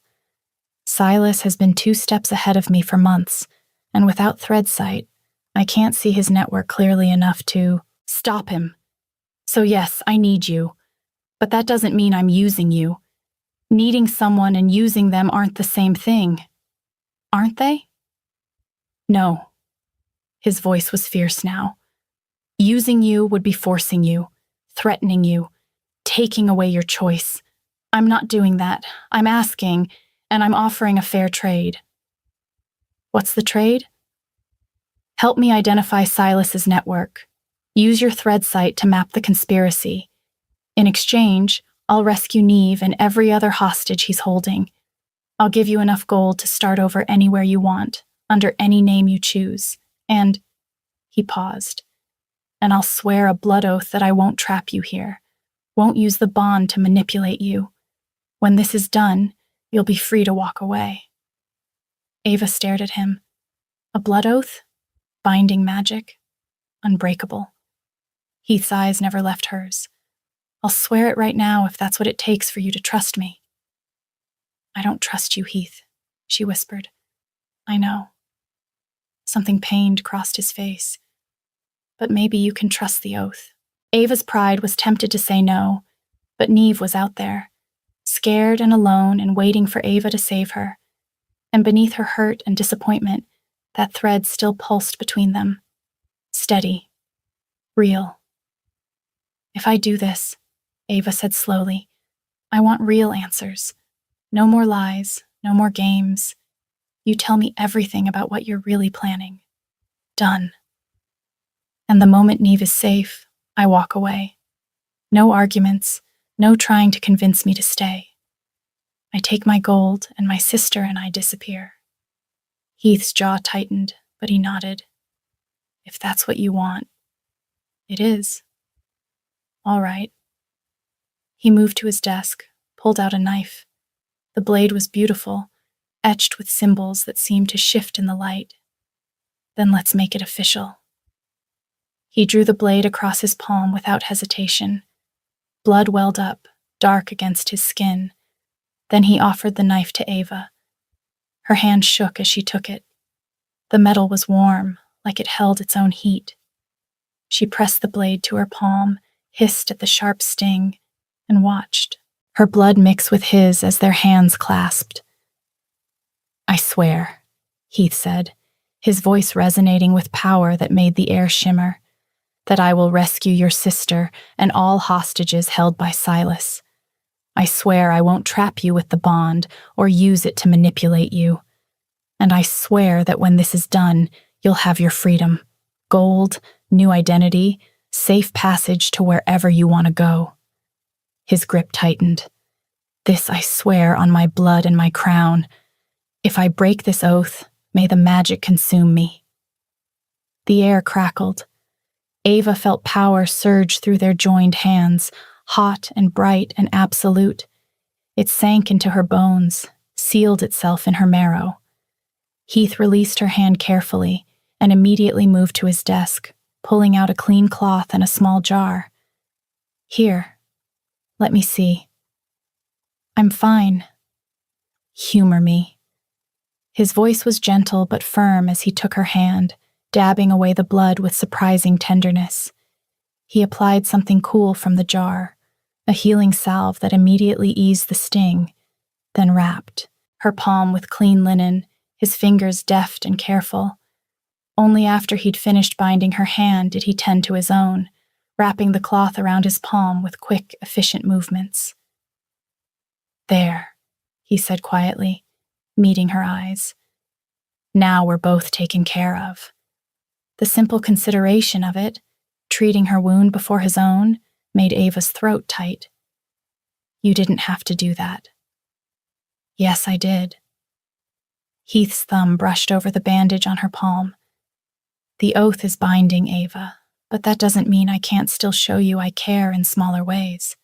Silas has been 2 steps ahead of me for months, and without thread sight, I can't see his network clearly enough to stop him. So yes, I need you. But that doesn't mean I'm using you. Needing someone and using them aren't the same thing. Aren't they? No. His voice was fierce now. Using you would be forcing you, threatening you, taking away your choice. I'm not doing that. I'm asking, and I'm offering a fair trade. What's the trade? Help me identify Silas's network. Use your thread site to map the conspiracy. In exchange, I'll rescue Neve and every other hostage he's holding. I'll give you enough gold to start over anywhere you want, under any name you choose. And... He paused. And I'll swear a blood oath that I won't trap you here, won't use the bond to manipulate you. When this is done, you'll be free to walk away. Ava stared at him. A blood oath? Binding magic? Unbreakable. Heath's eyes never left hers. I'll swear it right now if that's what it takes for you to trust me. I don't trust you, Heath, she whispered. I know. Something pained crossed his face. But maybe you can trust the oath. Ava's pride was tempted to say no, but Neve was out there, scared and alone and waiting for Ava to save her. And beneath her hurt and disappointment, that thread still pulsed between them. Steady. Real. If I do this, Ava said slowly, I want real answers. No more lies, no more games. You tell me everything about what you're really planning. Done. And the moment Neve is safe, I walk away. No arguments, no trying to convince me to stay. I take my gold, and my sister and I disappear. Heath's jaw tightened, but he nodded. If that's what you want. It is. All right. He moved to his desk, pulled out a knife. The blade was beautiful, etched with symbols that seemed to shift in the light. Then let's make it official. He drew the blade across his palm without hesitation. Blood welled up, dark against his skin, Then he offered the knife to Ava. Her hand shook as she took it. The metal was warm, like it held its own heat. She pressed the blade to her palm, hissed at the sharp sting, and watched, her blood mix with his as their hands clasped. "I swear," Heath said, his voice resonating with power that made the air shimmer, "that I will rescue your sister and all hostages held by Silas. I swear I won't trap you with the bond or use it to manipulate you. And I swear that when this is done, you'll have your freedom, gold, new identity, safe passage to wherever you want to go." His grip tightened. "This I swear on my blood and my crown. If I break this oath, may the magic consume me." The air crackled. Ava felt power surge through their joined hands, hot and bright and absolute. It sank into her bones, sealed itself in her marrow. Heath released her hand carefully and immediately moved to his desk, pulling out a clean cloth and a small jar. "Here, let me see." "I'm fine." "Humor me." His voice was gentle but firm as he took her hand, dabbing away the blood with surprising tenderness. He applied something cool from the jar, a healing salve that immediately eased the sting, then wrapped her palm with clean linen, his fingers deft and careful. Only after he'd finished binding her hand did he tend to his own, wrapping the cloth around his palm with quick, efficient movements. "There," he said quietly, meeting her eyes. "Now we're both taken care of." The simple consideration of it, treating her wound before his own, made Ava's throat tight. "You didn't have to do that." "Yes, I did." Heath's thumb brushed over the bandage on her palm. "The oath is binding, Ava, but that doesn't mean I can't still show you I care in smaller ways."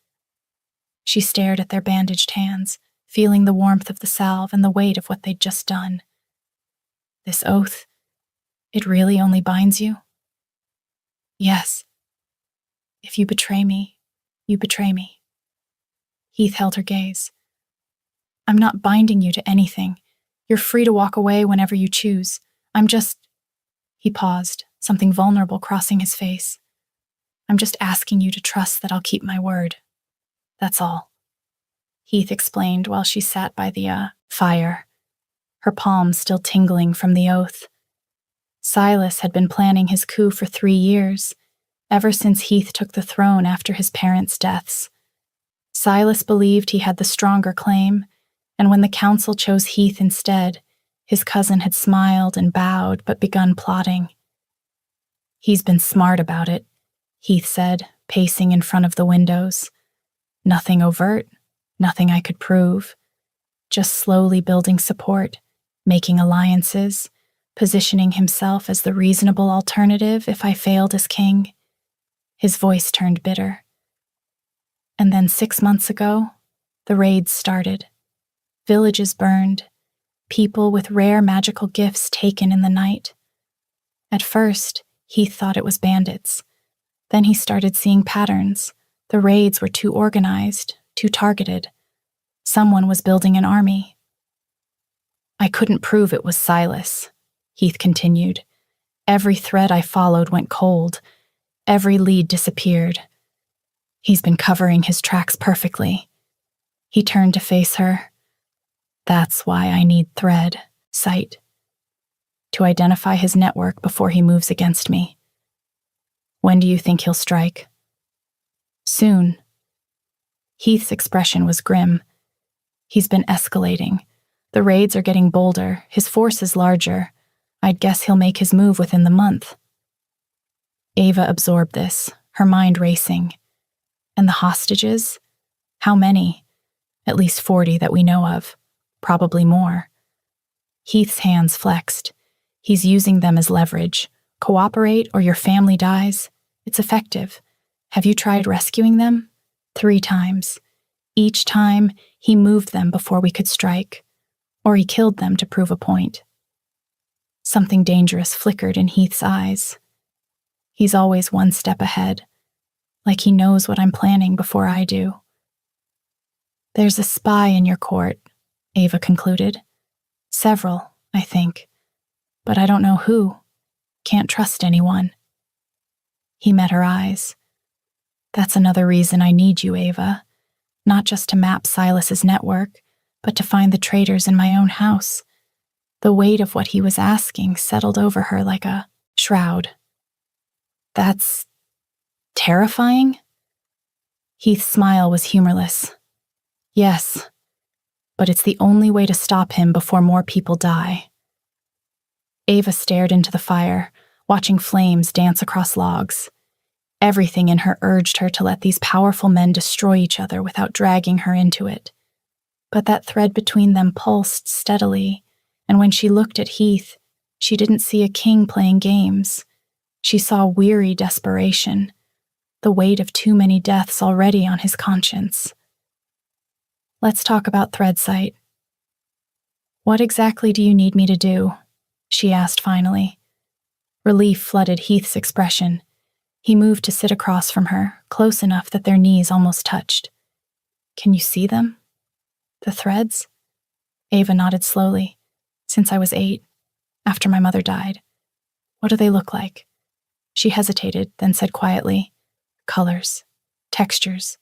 She stared at their bandaged hands, feeling the warmth of the salve and the weight of what they'd just done. "This oath, it really only binds you?" "Yes. If you betray me, you betray me." Heath held her gaze. "I'm not binding you to anything. You're free to walk away whenever you choose. I'm just—" He paused, something vulnerable crossing his face. "I'm just asking you to trust that I'll keep my word. That's all." Heath explained while she sat by the fire, her palms still tingling from the oath. Silas had been planning his coup for 3 years, ever since Heath took the throne after his parents' deaths. Silas believed he had the stronger claim, and when the council chose Heath instead, his cousin had smiled and bowed but begun plotting. "He's been smart about it," Heath said, pacing in front of the windows. "Nothing overt, nothing I could prove. Just slowly building support, making alliances, positioning himself as the reasonable alternative if I failed as king." His voice turned bitter. "And then 6 months ago, the raids started. Villages burned, people with rare magical gifts taken in the night. At first, Heath thought it was bandits. Then he started seeing patterns. The raids were too organized, too targeted. Someone was building an army." "I couldn't prove it was Silas," Heath continued. "Every thread I followed went cold. Every lead disappeared. He's been covering his tracks perfectly." He turned to face her. "That's why I need thread, sight, to identify his network before he moves against me." "When do you think he'll strike?" "Soon." Heath's expression was grim. "He's been escalating. The raids are getting bolder, his force is larger. I'd guess he'll make his move within the month." Ava absorbed this, her mind racing. "And the hostages? How many?" "At least 40 that we know of. Probably more." Heath's hands flexed. "He's using them as leverage. Cooperate or your family dies. It's effective. Have you tried rescuing them?" 3 times. Each time, he moved them before we could strike. Or he killed them to prove a point. Something dangerous flickered in Heath's eyes. He's always one step ahead, like he knows what I'm planning before I do. There's a spy in your court, Ava concluded. Several, I think. But I don't know who. Can't trust anyone. He met her eyes. That's another reason I need you, Ava. Not just to map Silas's network, but to find the traitors in my own house. The weight of what he was asking settled over her like a shroud. That's terrifying? Heath's smile was humorless. Yes, but it's the only way to stop him before more people die. Ava stared into the fire, watching flames dance across logs. Everything in her urged her to let these powerful men destroy each other without dragging her into it. But that thread between them pulsed steadily, and when she looked at Heath, she didn't see a king playing games. She saw weary desperation, the weight of too many deaths already on his conscience. Let's talk about Threadsight. What exactly do you need me to do? She asked finally. Relief flooded Heath's expression. He moved to sit across from her, close enough that their knees almost touched. Can you see them? The threads? Ava nodded slowly. Since I was 8, after my mother died. What do they look like? She hesitated, then said quietly, colors, textures,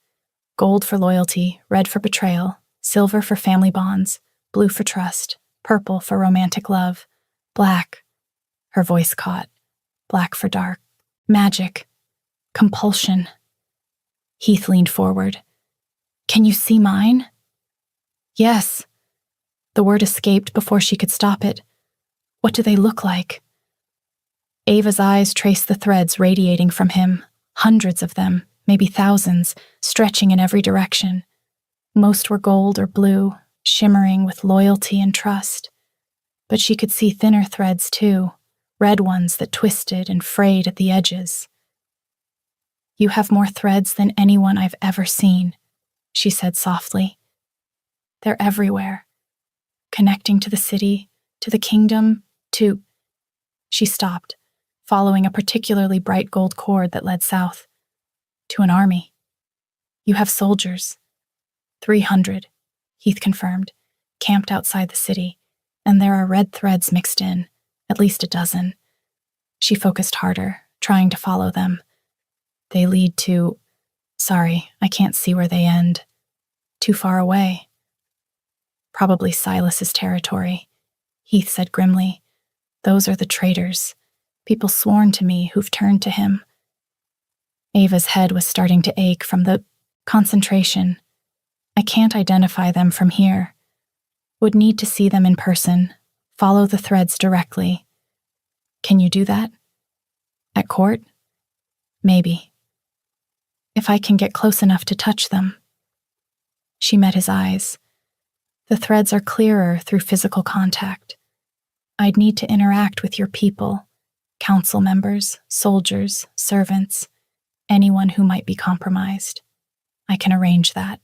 gold for loyalty, red for betrayal, silver for family bonds, blue for trust, purple for romantic love, black, her voice caught, black for dark, magic, compulsion. Heath leaned forward. Can you see mine? Yes. The word escaped before she could stop it. What do they look like? Ava's eyes traced the threads radiating from him, hundreds of them, maybe thousands, stretching in every direction. Most were gold or blue, shimmering with loyalty and trust. But she could see thinner threads too, red ones that twisted and frayed at the edges. You have more threads than anyone I've ever seen, she said softly. They're everywhere, connecting to the city, to the kingdom, to... She stopped, following a particularly bright gold cord that led south. To an army. You have soldiers. 300, Heath confirmed, camped outside the city, and there are red threads mixed in, at least a dozen. She focused harder, trying to follow them. They lead to... Sorry, I can't see where they end. Too far away. Probably Silas's territory, Heath said grimly. Those are the traitors, people sworn to me who've turned to him. Ava's head was starting to ache from the concentration. I can't identify them from here. Would need to see them in person, follow the threads directly. Can you do that? At court? Maybe. If I can get close enough to touch them. She met his eyes. The threads are clearer through physical contact. I'd need to interact with your people, council members, soldiers, servants, anyone who might be compromised. I can arrange that.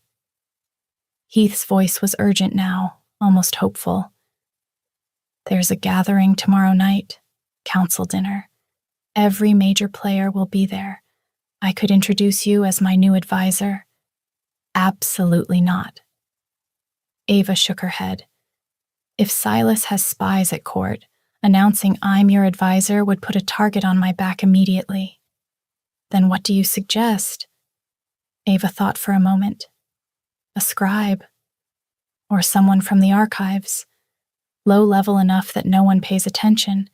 Heath's voice was urgent now, almost hopeful. There's a gathering tomorrow night, council dinner. Every major player will be there. I could introduce you as my new advisor. Absolutely not. Ava shook her head. If Silas has spies at court, announcing I'm your advisor would put a target on my back immediately. Then what do you suggest? Ava thought for a moment. A scribe. Or someone from the archives. Low level enough that no one pays attention,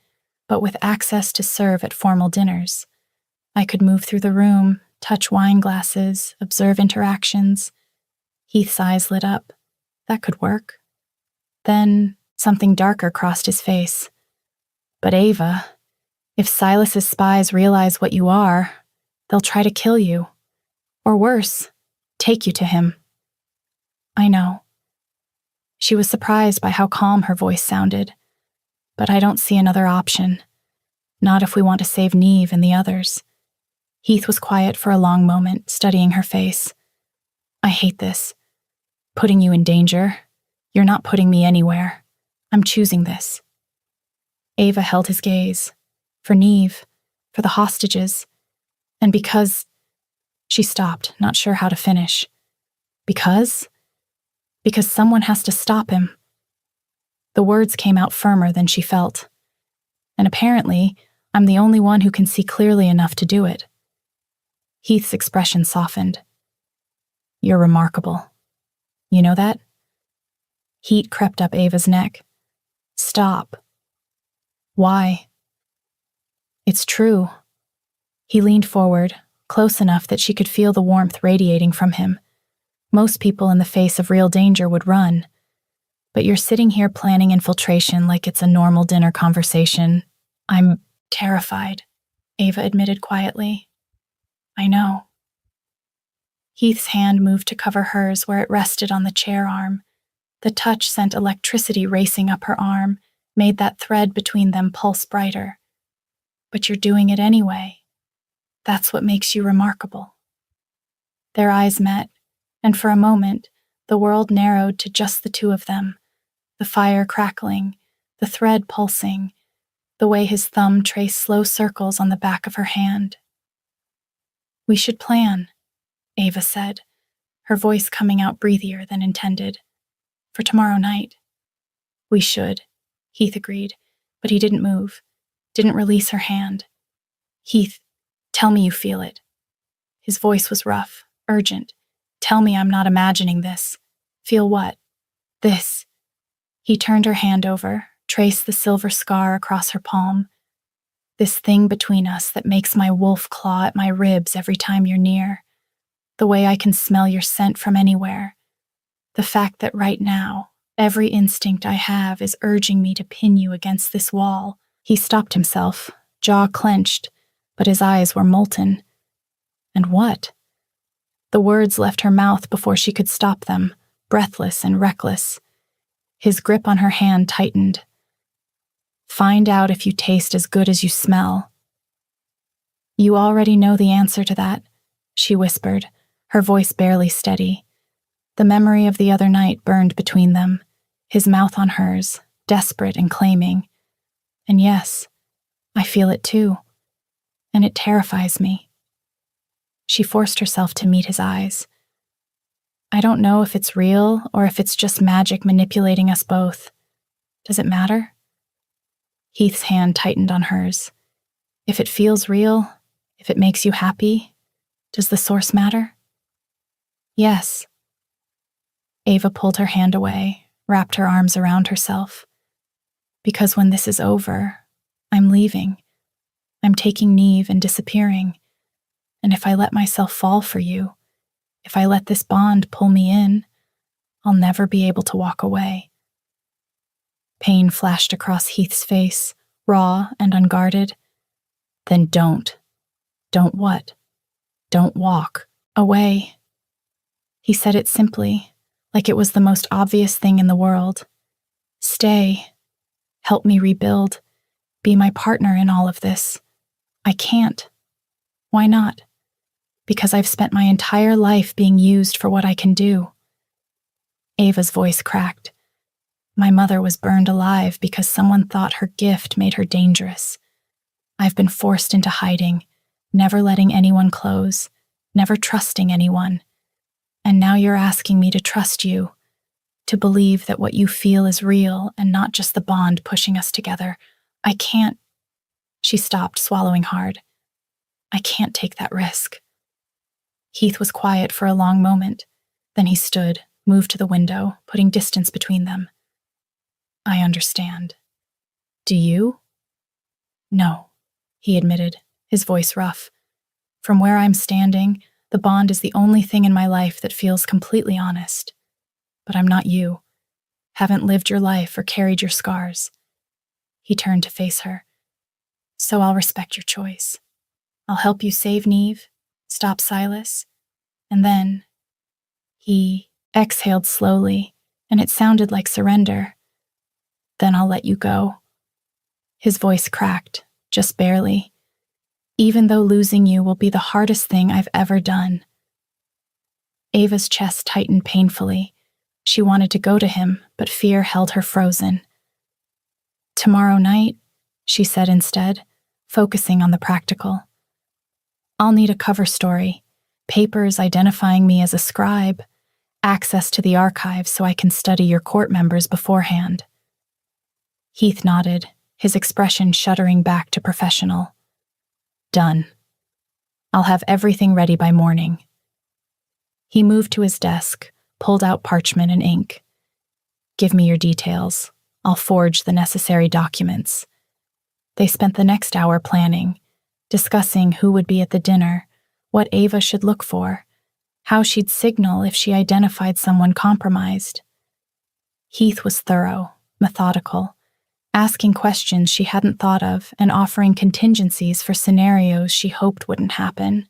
but with access to serve at formal dinners. I could move through the room, touch wine glasses, observe interactions. Heath's eyes lit up. That could work. Then something darker crossed his face. But Ava, if Silas's spies realize what you are, they'll try to kill you. Or worse, take you to him. I know. She was surprised by how calm her voice sounded. But I don't see another option. Not if we want to save Neve and the others. Heath was quiet for a long moment, studying her face. I hate this. Putting you in danger. You're not putting me anywhere. I'm choosing this. Ava held his gaze. For Neve. For the hostages. And because... She stopped, not sure how to finish. Because? Because someone has to stop him. The words came out firmer than she felt. And apparently, I'm the only one who can see clearly enough to do it. Heath's expression softened. You're remarkable. You know that? Heat crept up Ava's neck. Stop. Why? It's true. He leaned forward, close enough that she could feel the warmth radiating from him. Most people in the face of real danger would run. But you're sitting here planning infiltration like it's a normal dinner conversation. I'm terrified, Ava admitted quietly. I know. Heath's hand moved to cover hers where it rested on the chair arm. The touch sent electricity racing up her arm, made that thread between them pulse brighter. But you're doing it anyway. That's what makes you remarkable. Their eyes met, and for a moment, the world narrowed to just the two of them, the fire crackling, the thread pulsing, the way his thumb traced slow circles on the back of her hand. We should plan, Ava said, her voice coming out breathier than intended. For tomorrow night. We should, Heath agreed, but he didn't move, didn't release her hand. Heath, tell me you feel it. His voice was rough, urgent. Tell me I'm not imagining this. Feel what? This. He turned her hand over, traced the silver scar across her palm. This thing between us that makes my wolf claw at my ribs every time you're near. The way I can smell your scent from anywhere. The fact that right now, every instinct I have is urging me to pin you against this wall. He stopped himself, jaw clenched, but his eyes were molten. And what? The words left her mouth before she could stop them, breathless and reckless. His grip on her hand tightened. Find out if you taste as good as you smell. You already know the answer to that, she whispered, her voice barely steady. The memory of the other night burned between them, his mouth on hers, desperate and claiming. And yes, I feel it too, and it terrifies me. She forced herself to meet his eyes. I don't know if it's real or if it's just magic manipulating us both. Does it matter? Heath's hand tightened on hers. If it feels real, if it makes you happy, does the source matter? Yes. Ava pulled her hand away, wrapped her arms around herself. Because when this is over, I'm leaving. I'm taking Neve and disappearing. And if I let myself fall for you, if I let this bond pull me in, I'll never be able to walk away. Pain flashed across Heath's face, raw and unguarded. Then don't. Don't what? Don't walk. Away. He said it simply, like it was the most obvious thing in the world. Stay. Help me rebuild. Be my partner in all of this. I can't. Why not? Because I've spent my entire life being used for what I can do. Ava's voice cracked. My mother was burned alive because someone thought her gift made her dangerous. I've been forced into hiding, never letting anyone close, never trusting anyone. And now you're asking me to trust you, to believe that what you feel is real and not just the bond pushing us together. I can't. She stopped, swallowing hard. I can't take that risk. Heath was quiet for a long moment. Then he stood, moved to the window, putting distance between them. I understand. Do you? No, he admitted, his voice rough. From where I'm standing, the bond is the only thing in my life that feels completely honest. But I'm not you. Haven't lived your life or carried your scars. He turned to face her. So I'll respect your choice. I'll help you save Neve, stop Silas, and then... He exhaled slowly, and it sounded like surrender. Then I'll let you go. His voice cracked, just barely. Even though losing you will be the hardest thing I've ever done. Ava's chest tightened painfully. She wanted to go to him, but fear held her frozen. Tomorrow night, she said instead, focusing on the practical. I'll need a cover story, papers identifying me as a scribe, access to the archives so I can study your court members beforehand. Heath nodded, his expression shuddering back to professional. Done. I'll have everything ready by morning. He moved to his desk, pulled out parchment and ink. Give me your details. I'll forge the necessary documents. They spent the next hour planning, discussing who would be at the dinner, what Ava should look for, how she'd signal if she identified someone compromised. Heath was thorough, methodical, asking questions she hadn't thought of and offering contingencies for scenarios she hoped wouldn't happen.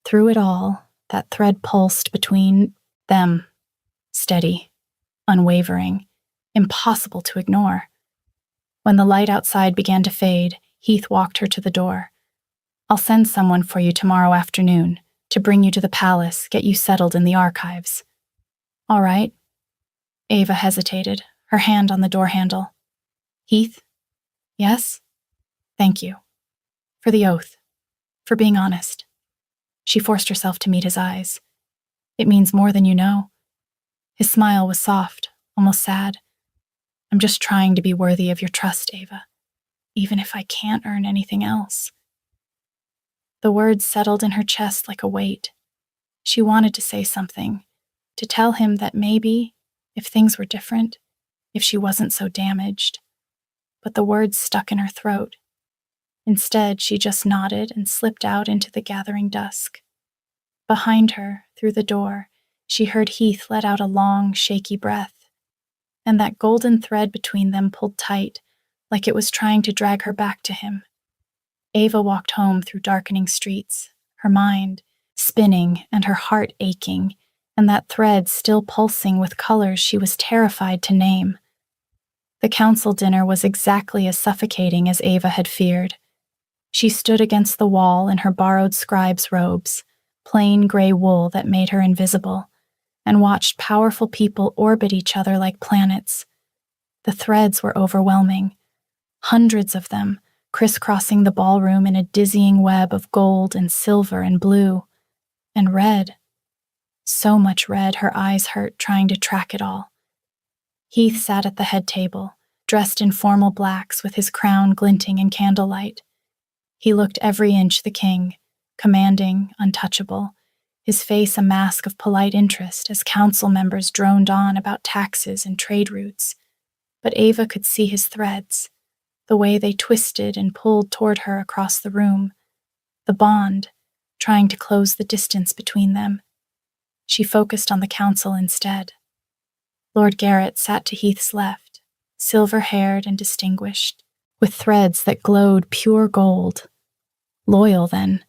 Through it all, that thread pulsed between them, steady, unwavering, impossible to ignore. When the light outside began to fade, Heath walked her to the door. I'll send someone for you tomorrow afternoon to bring you to the palace, get you settled in the archives. All right. Ava hesitated, her hand on the door handle. Heath? Yes? Thank you. For the oath. For being honest. She forced herself to meet his eyes. It means more than you know. His smile was soft, almost sad. I'm just trying to be worthy of your trust, Ava, even if I can't earn anything else. The words settled in her chest like a weight. She wanted to say something, to tell him that maybe, if things were different, if she wasn't so damaged. But the words stuck in her throat. Instead, she just nodded and slipped out into the gathering dusk. Behind her, through the door, she heard Heath let out a long, shaky breath, and that golden thread between them pulled tight, like it was trying to drag her back to him. Ava walked home through darkening streets, her mind spinning and her heart aching, and that thread still pulsing with colors she was terrified to name. The council dinner was exactly as suffocating as Ava had feared. She stood against the wall in her borrowed scribe's robes, plain gray wool that made her invisible, and watched powerful people orbit each other like planets. The threads were overwhelming. Hundreds of them, crisscrossing the ballroom in a dizzying web of gold and silver and blue. And red. So much red her eyes hurt trying to track it all. Heath sat at the head table, dressed in formal blacks with his crown glinting in candlelight. He looked every inch the king, commanding, untouchable, his face a mask of polite interest as council members droned on about taxes and trade routes. But Ava could see his threads, the way they twisted and pulled toward her across the room, the bond, trying to close the distance between them. She focused on the council instead. Lord Garrett sat to Heath's left, silver-haired and distinguished, with threads that glowed pure gold. Loyal, then.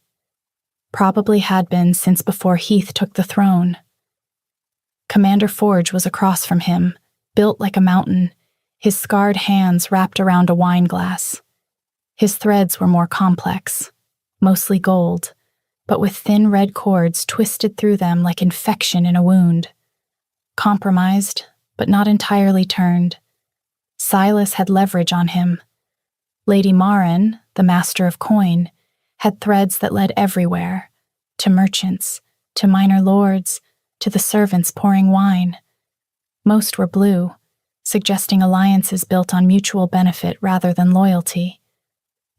Probably had been since before Heath took the throne. Commander Forge was across from him, built like a mountain, his scarred hands wrapped around a wine glass. His threads were more complex, mostly gold, but with thin red cords twisted through them like infection in a wound. Compromised, but not entirely turned. Silas had leverage on him. Lady Marin, the master of coin, had threads that led everywhere, to merchants, to minor lords, to the servants pouring wine. Most were blue, suggesting alliances built on mutual benefit rather than loyalty.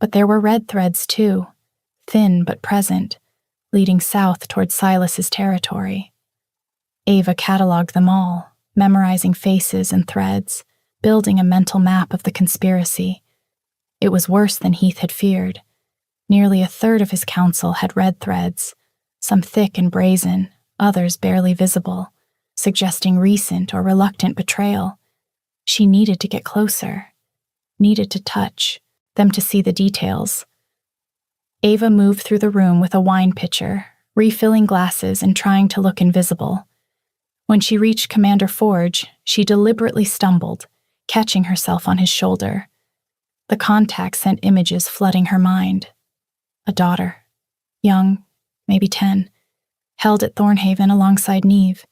But there were red threads too, thin but present, leading south toward Silas's territory. Ava cataloged them all, memorizing faces and threads, building a mental map of the conspiracy. It was worse than Heath had feared. Nearly a third of his council had red threads, some thick and brazen, others barely visible, suggesting recent or reluctant betrayal. She needed to get closer, needed to touch, them to see the details. Ava moved through the room with a wine pitcher, refilling glasses and trying to look invisible. When she reached Commander Forge, she deliberately stumbled, catching herself on his shoulder. The contact sent images flooding her mind. A daughter, young, maybe 10, held at Thornhaven alongside Neve.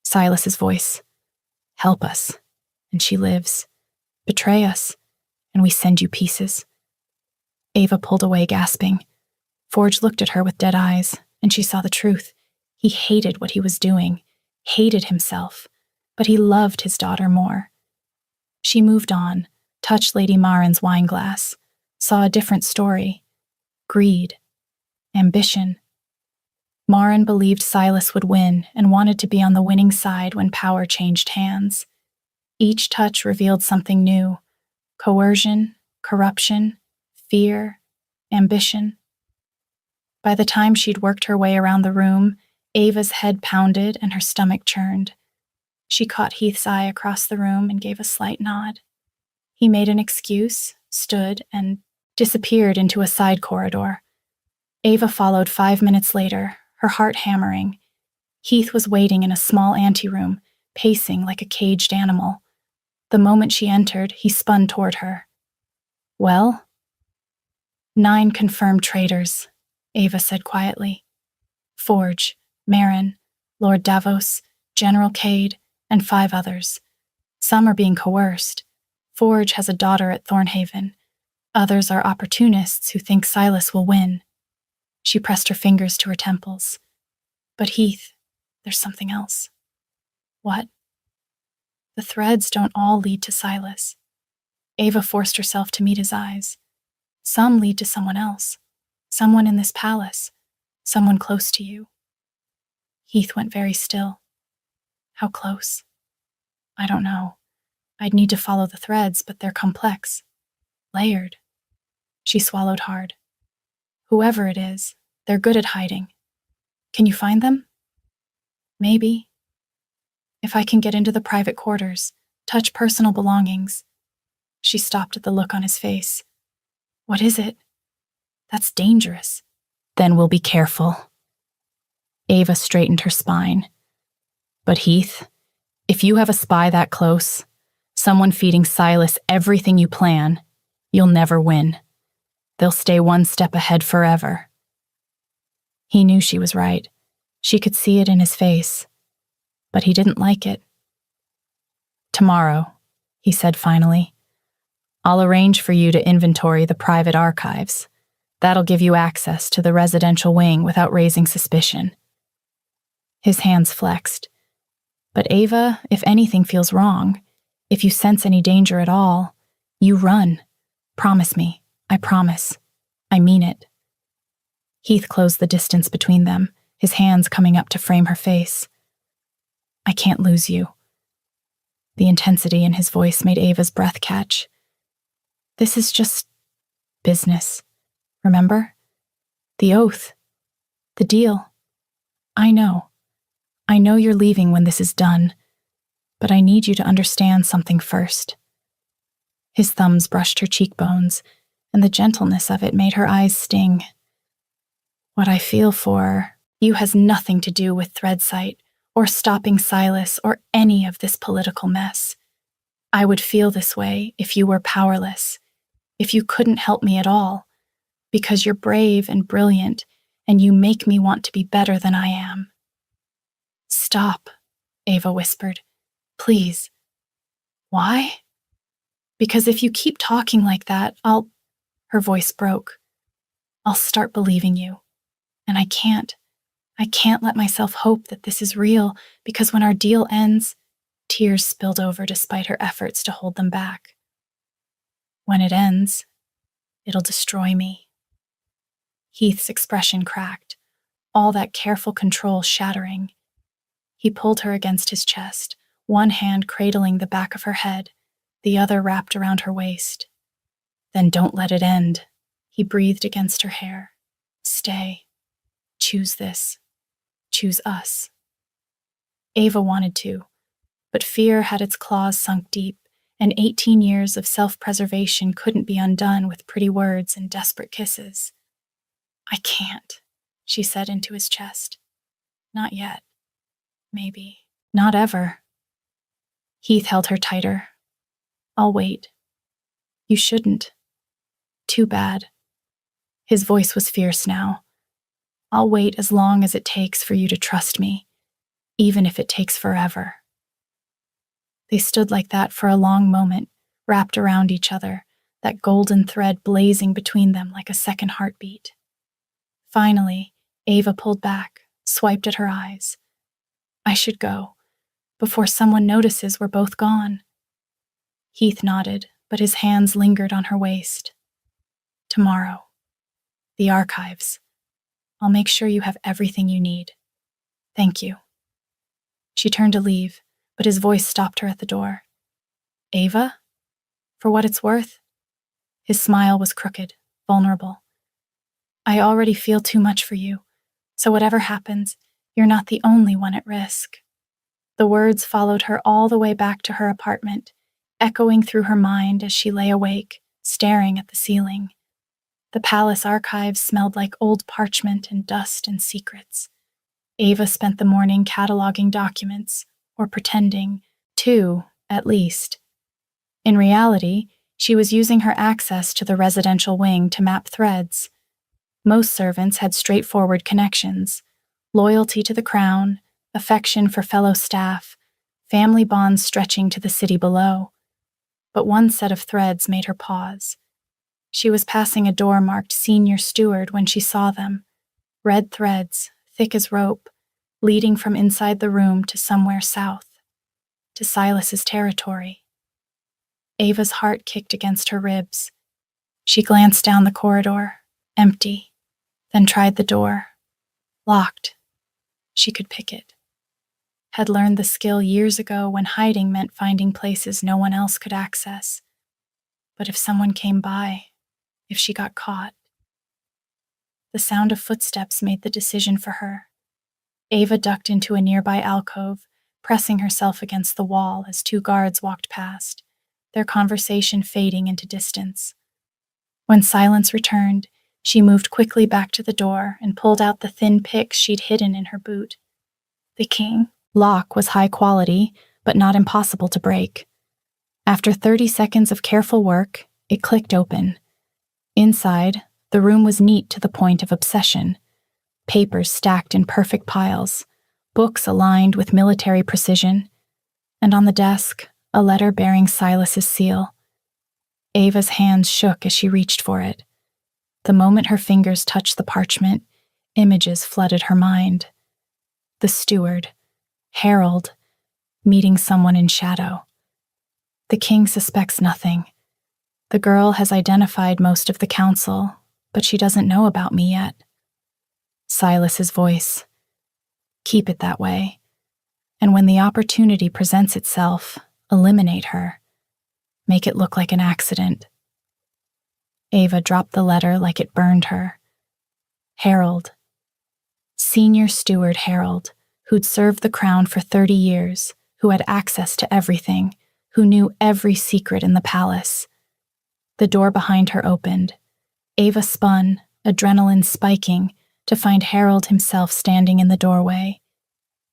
Silas's voice. Help us, and she lives. Betray us, and we send you pieces. Ava pulled away, gasping. Forge looked at her with dead eyes, and she saw the truth. He hated what he was doing. hated himself, but he loved his daughter more. She moved on, touched Lady Marin's wineglass, saw a different story. Greed. Ambition. Marin believed Silas would win and wanted to be on the winning side when power changed hands. Each touch revealed something new: coercion, corruption, fear, ambition. By the time she'd worked her way around the room, Ava's head pounded and her stomach churned. She caught Heath's eye across the room and gave a slight nod. He made an excuse, stood, and disappeared into a side corridor. Ava followed 5 minutes later, her heart hammering. Heath was waiting in a small anteroom, pacing like a caged animal. The moment she entered, he spun toward her. "Well?" "9 confirmed traitors," Ava said quietly. "Forge, Marin, Lord Davos, General Cade, and 5 others. Some are being coerced. Forge has a daughter at Thornhaven. Others are opportunists who think Silas will win." She pressed her fingers to her temples. "But Heath, there's something else." "What?" "The threads don't all lead to Silas." Ava forced herself to meet his eyes. "Some lead to someone else. Someone in this palace. Someone close to you." Heath went very still. "How close?" "I don't know. I'd need to follow the threads, but they're complex. Layered." She swallowed hard. "Whoever it is, they're good at hiding. Can you find them?" "Maybe. If I can get into the private quarters, touch personal belongings." She stopped at the look on his face. "What is it?" "That's dangerous." "Then we'll be careful." Ava straightened her spine. "But Heath, if you have a spy that close, someone feeding Silas everything you plan, you'll never win. They'll stay one step ahead forever." He knew she was right. She could see it in his face. But he didn't like it. "Tomorrow," he said finally, "I'll arrange for you to inventory the private archives. That'll give you access to the residential wing without raising suspicion." His hands flexed. "But Ava, if anything feels wrong, if you sense any danger at all, you run. Promise me. I promise. I mean it." Heath closed the distance between them, his hands coming up to frame her face. "I can't lose you." The intensity in his voice made Ava's breath catch. "This is just business. Remember? The oath. The deal. I know. I know you're leaving when this is done, but I need you to understand something first." His thumbs brushed her cheekbones, and the gentleness of it made her eyes sting. "What I feel for you has nothing to do with Threadsight, or stopping Silas, or any of this political mess. I would feel this way if you were powerless, if you couldn't help me at all, because you're brave and brilliant, and you make me want to be better than I am." "Stop," Ava whispered. "Please." "Why?" "Because if you keep talking like that, Her voice broke. "I'll start believing you. And I can't let myself hope that this is real, because when our deal ends," tears spilled over despite her efforts to hold them back. "When it ends, it'll destroy me." Heath's expression cracked, all that careful control shattering. He pulled her against his chest, one hand cradling the back of her head, the other wrapped around her waist. "Then don't let it end." He breathed against her hair. "Stay. Choose this. Choose us." Ava wanted to, but fear had its claws sunk deep, and 18 years of self-preservation couldn't be undone with pretty words and desperate kisses. "I can't," she said into his chest. "Not yet. Maybe. Not ever." Heath held her tighter. "I'll wait." "You shouldn't." "Too bad." His voice was fierce now. "I'll wait as long as it takes for you to trust me, even if it takes forever." They stood like that for a long moment, wrapped around each other, that golden thread blazing between them like a second heartbeat. Finally, Ava pulled back, swiped at her eyes. "I should go. before someone notices we're both gone. Heath nodded, but his hands lingered on her waist. Tomorrow. The archives. I'll make sure you have everything you need. Thank you. She turned to leave, but his voice stopped her at the door. Ava? For what it's worth? His smile was crooked, vulnerable. I already feel too much for you, so whatever happens, you're not the only one at risk. The words followed her all the way back to her apartment, echoing through her mind as she lay awake, staring at the ceiling. The palace archives smelled like old parchment and dust and secrets. Ava spent the morning cataloging documents, or pretending to, at least. In reality, she was using her access to the residential wing to map threads. Most servants had straightforward connections: loyalty to the crown, affection for fellow staff, family bonds stretching to the city below. But one set of threads made her pause. She was passing a door marked Senior Steward when she saw them. Red threads, thick as rope, leading from inside the room to somewhere south, to Silas's territory. Ava's heart kicked against her ribs. She glanced down the corridor, empty, then tried the door. Locked. She could pick it. Had learned the skill years ago when hiding meant finding places no one else could access. But if someone came by, if she got caught. The sound of footsteps made the decision for her. Ava ducked into a nearby alcove, pressing herself against the wall as two guards walked past, their conversation fading into distance. When silence returned, she moved quickly back to the door and pulled out the thin pick she'd hidden in her boot. The king lock was high quality, but not impossible to break. After 30 seconds of careful work, it clicked open. Inside, the room was neat to the point of obsession. Papers stacked in perfect piles, books aligned with military precision, and on the desk, a letter bearing Silas's seal. Ava's hands shook as she reached for it. The moment her fingers touched the parchment, images flooded her mind. The steward, Harold, meeting someone in shadow. The king suspects nothing. The girl has identified most of the council, but she doesn't know about me yet. Silas's voice. Keep it that way. And when the opportunity presents itself, eliminate her. Make it look like an accident. Ava dropped the letter like it burned her. Harold. Senior Steward Harold, who'd served the crown for 30 years, who had access to everything, who knew every secret in the palace. The door behind her opened. Ava spun, adrenaline spiking, to find Harold himself standing in the doorway.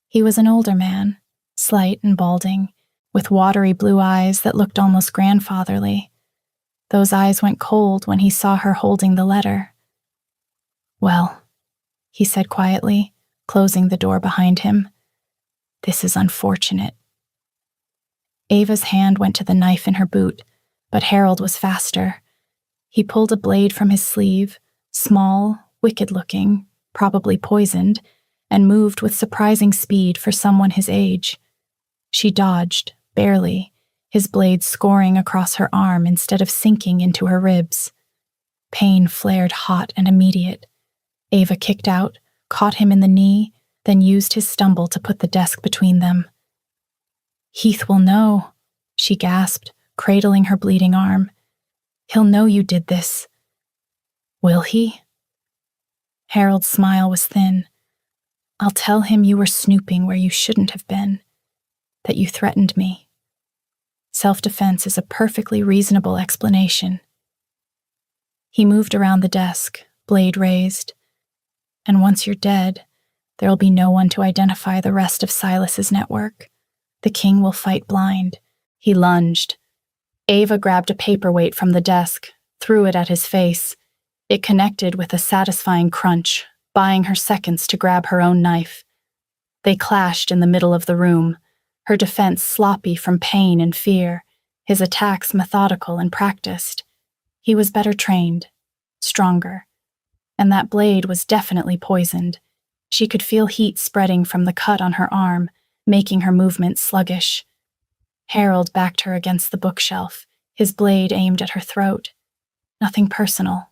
He was an older man, slight and balding, with watery blue eyes that looked almost grandfatherly. Those eyes went cold when he saw her holding the letter. Well, he said quietly, closing the door behind him. This is unfortunate. Ava's hand went to the knife in her boot, but Harold was faster. He pulled a blade from his sleeve, small, wicked-looking, probably poisoned, and moved with surprising speed for someone his age. She dodged, barely, his blade scoring across her arm instead of sinking into her ribs. Pain flared hot and immediate. Ava kicked out, caught him in the knee, then used his stumble to put the desk between them. Heath will know, she gasped, cradling her bleeding arm. He'll know you did this. Will he? Harold's smile was thin. I'll tell him you were snooping where you shouldn't have been, that you threatened me. Self-defense is a perfectly reasonable explanation. He moved around the desk, blade raised. And once you're dead, there'll be no one to identify the rest of Silas's network. The king will fight blind. He lunged. Ava grabbed a paperweight from the desk, threw it at his face. It connected with a satisfying crunch, buying her seconds to grab her own knife. They clashed in the middle of the room, her defense sloppy from pain and fear, his attacks methodical and practiced. He was better trained, stronger. And that blade was definitely poisoned. She could feel heat spreading from the cut on her arm, making her movements sluggish. Harold backed her against the bookshelf, his blade aimed at her throat. Nothing personal,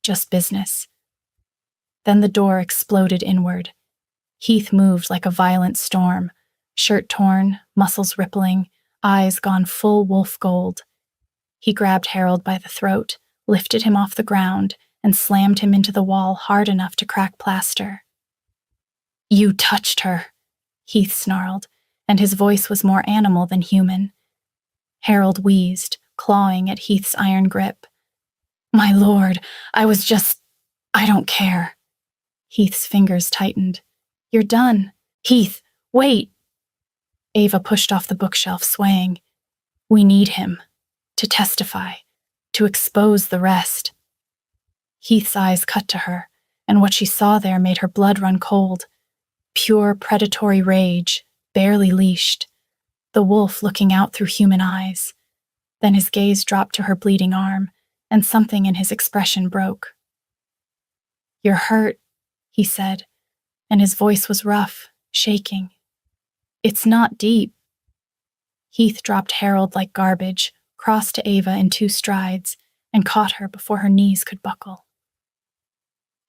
just business. Then the door exploded inward. Heath moved like a violent storm, shirt torn, muscles rippling, eyes gone full wolf gold. He grabbed Harold by the throat, lifted him off the ground, and slammed him into the wall hard enough to crack plaster. "You touched her," Heath snarled, and his voice was more animal than human. Harold wheezed, clawing at Heath's iron grip. "My lord, I don't care." Heath's fingers tightened. "You're done. Heath, wait." Ava pushed off the bookshelf, swaying. "We need him. To testify. To expose the rest." Heath's eyes cut to her, and what she saw there made her blood run cold. Pure predatory rage, barely leashed. The wolf looking out through human eyes. Then his gaze dropped to her bleeding arm, and something in his expression broke. "You're hurt," he said, and his voice was rough, shaking. "It's not deep." Heath dropped Harold like garbage, crossed to Ava in 2 strides, and caught her before her knees could buckle.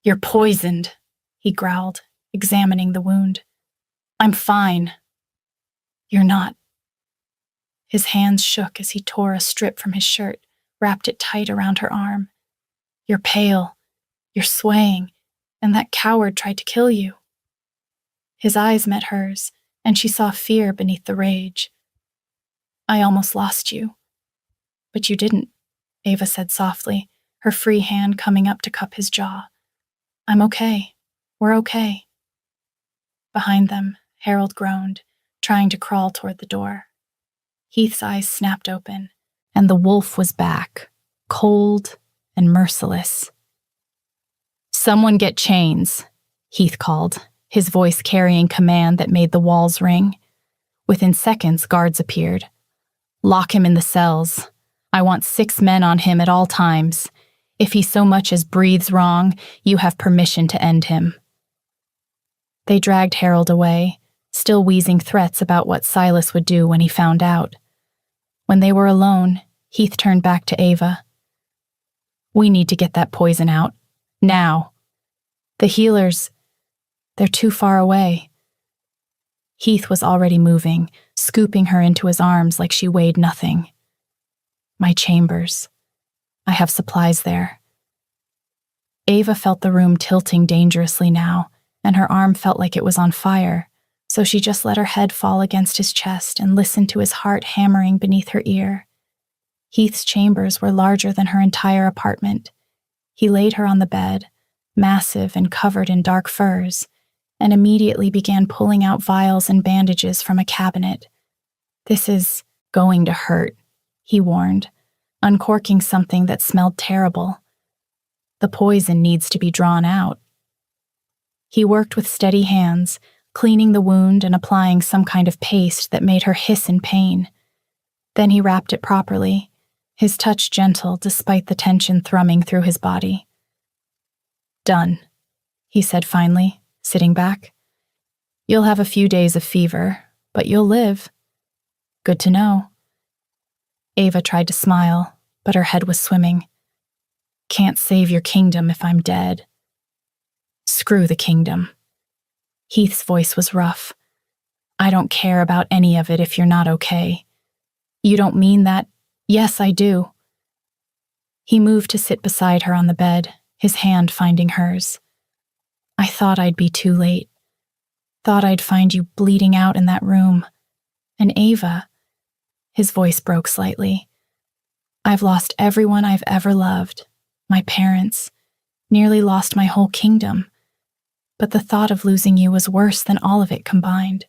"You're poisoned," he growled, examining the wound. "I'm fine." "You're not." His hands shook as he tore a strip from his shirt, wrapped it tight around her arm. "You're pale. You're swaying, and that coward tried to kill you." His eyes met hers, and she saw fear beneath the rage. "I almost lost you." "But you didn't," Ava said softly, her free hand coming up to cup his jaw. "I'm okay. We're okay." Behind them, Harold groaned, trying to crawl toward the door. Heath's eyes snapped open, and the wolf was back, cold and merciless. "Someone get chains," Heath called, his voice carrying command that made the walls ring. Within seconds, guards appeared. "Lock him in the cells. I want 6 men on him at all times. If he so much as breathes wrong, you have permission to end him." They dragged Harold away, still wheezing threats about what Silas would do when he found out. When they were alone, Heath turned back to Ava. "We need to get that poison out. Now. The healers, they're too far away." Heath was already moving, scooping her into his arms like she weighed nothing. "My chambers. I have supplies there." Ava felt the room tilting dangerously now, and her arm felt like it was on fire, so she just let her head fall against his chest and listened to his heart hammering beneath her ear. Heath's chambers were larger than her entire apartment. He laid her on the bed, massive and covered in dark furs, and immediately began pulling out vials and bandages from a cabinet. "This is going to hurt," he warned, uncorking something that smelled terrible. "The poison needs to be drawn out." He worked with steady hands, cleaning the wound and applying some kind of paste that made her hiss in pain. Then he wrapped it properly, his touch gentle despite the tension thrumming through his body. "Done," he said finally, sitting back. "You'll have a few days of fever, but you'll live." "Good to know." Ava tried to smile, but her head was swimming. "Can't save your kingdom if I'm dead." "Screw the kingdom." Heath's voice was rough. "I don't care about any of it if you're not okay." "You don't mean that?" "Yes, I do." He moved to sit beside her on the bed, his hand finding hers. "I thought I'd be too late. Thought I'd find you bleeding out in that room. And Ava," his voice broke slightly, "I've lost everyone I've ever loved, my parents, nearly lost my whole kingdom. But the thought of losing you was worse than all of it combined."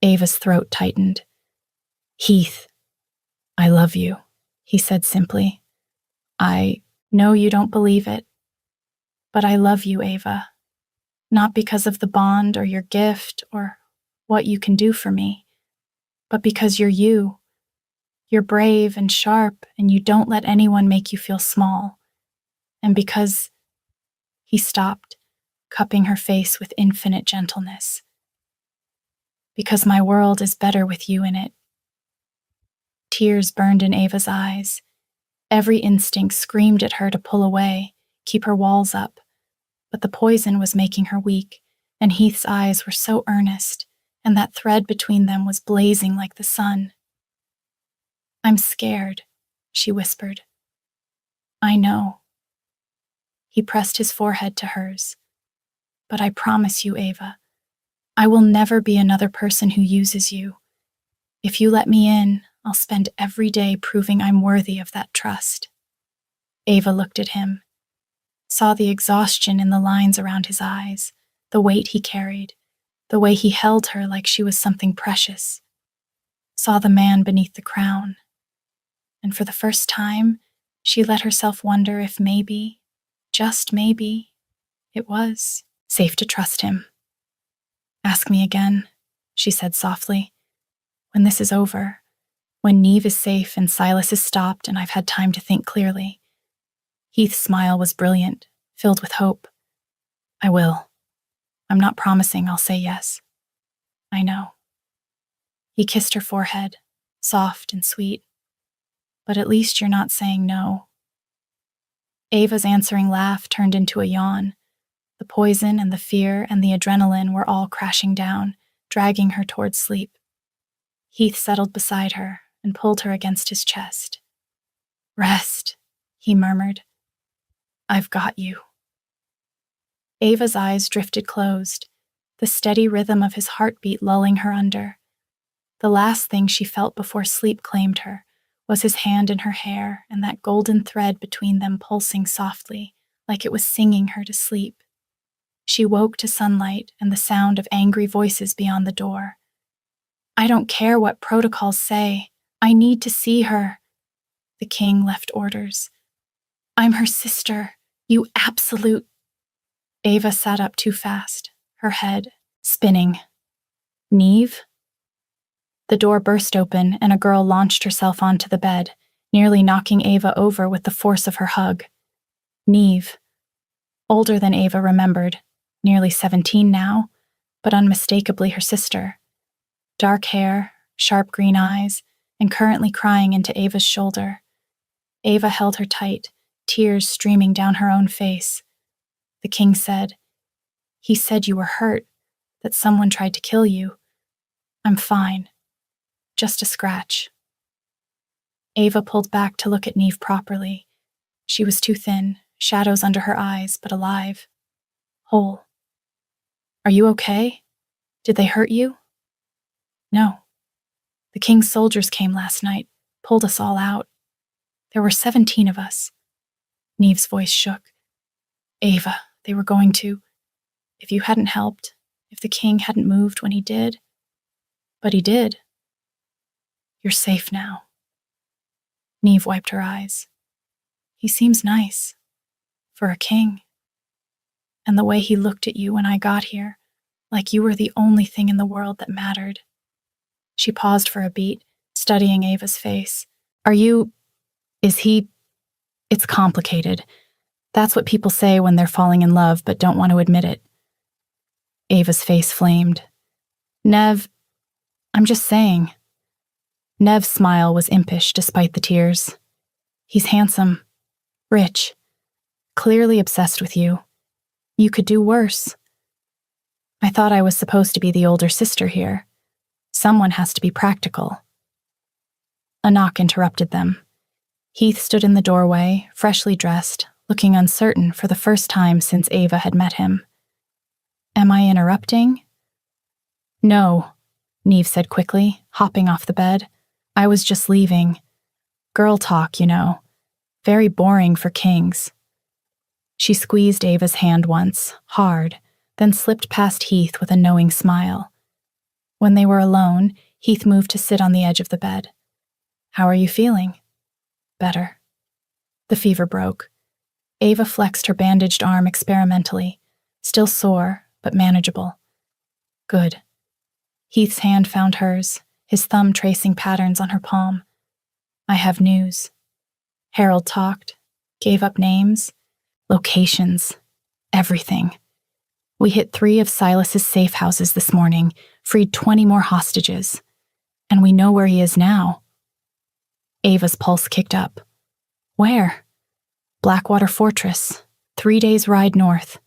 Ava's throat tightened. "Heath, I love you," he said simply. "I know you don't believe it, but I love you, Ava. Not because of the bond or your gift or what you can do for me, but because you're you. You're brave and sharp, and you don't let anyone make you feel small. And because—" He stopped, cupping her face with infinite gentleness. Because my world is better with you in it. Tears burned in Ava's eyes. Every instinct screamed at her to pull away, keep her walls up. But the poison was making her weak, and Heath's eyes were so earnest, and that thread between them was blazing like the sun. I'm scared, she whispered. I know. He pressed his forehead to hers. But I promise you, Ava, I will never be another person who uses you. If you let me in, I'll spend every day proving I'm worthy of that trust. Ava looked at him, saw the exhaustion in the lines around his eyes, the weight he carried, the way he held her like she was something precious, saw the man beneath the crown. And for the first time, she let herself wonder if maybe, just maybe, it was safe to trust him. Ask me again, she said softly, when this is over, when Neve is safe and Silas is stopped and I've had time to think clearly. Heath's smile was brilliant, filled with hope. I will. I'm not promising I'll say yes. I know. He kissed her forehead, soft and sweet. But at least you're not saying no. Ava's answering laugh turned into a yawn. The poison and the fear and the adrenaline were all crashing down, dragging her towards sleep. Heath settled beside her and pulled her against his chest. Rest, he murmured. I've got you. Ava's eyes drifted closed, the steady rhythm of his heartbeat lulling her under. The last thing she felt before sleep claimed her was his hand in her hair and that golden thread between them pulsing softly, like it was singing her to sleep. She woke to sunlight and the sound of angry voices beyond the door. I don't care what protocols say. I need to see her. The king left orders. I'm her sister, you absolute. Ava sat up too fast, her head spinning. Neve? The door burst open and a girl launched herself onto the bed, nearly knocking Ava over with the force of her hug. Neve. Older than Ava remembered, nearly 17 now, but unmistakably her sister. Dark hair, sharp green eyes, and currently crying into Ava's shoulder. Ava held her tight, tears streaming down her own face. The king said, He said you were hurt, that someone tried to kill you. I'm fine. Just a scratch. Ava pulled back to look at Neve properly. She was too thin, shadows under her eyes, but alive. Whole. Are you okay? Did they hurt you? No. The king's soldiers came last night, pulled us all out. There were 17 of us. Neve's voice shook. Ava, they were going to. If you hadn't helped, if the king hadn't moved when he did. But he did. You're safe now. Neve wiped her eyes. He seems nice. For a king. And the way he looked at you when I got here, like you were the only thing in the world that mattered. She paused for a beat, studying Ava's face. Is he? It's complicated. That's what people say when they're falling in love but don't want to admit it. Ava's face flamed. Nev, I'm just saying. Nev's smile was impish despite the tears. He's handsome, rich, clearly obsessed with you. You could do worse. I thought I was supposed to be the older sister here. Someone has to be practical. A knock interrupted them. Heath stood in the doorway, freshly dressed, looking uncertain for the first time since Ava had met him. Am I interrupting? No, Neve said quickly, hopping off the bed. I was just leaving. Girl talk, you know. Very boring for kings. She squeezed Ava's hand once, hard, then slipped past Heath with a knowing smile. When they were alone, Heath moved to sit on the edge of the bed. How are you feeling? Better. The fever broke. Ava flexed her bandaged arm experimentally, still sore, but manageable. Good. Heath's hand found hers, his thumb tracing patterns on her palm. I have news. Harold talked, gave up names, locations, everything. We hit 3 of Silas's safe houses this morning, freed 20 more hostages, and we know where he is now. Ava's pulse kicked up. Where? Blackwater Fortress, 3 days' ride north.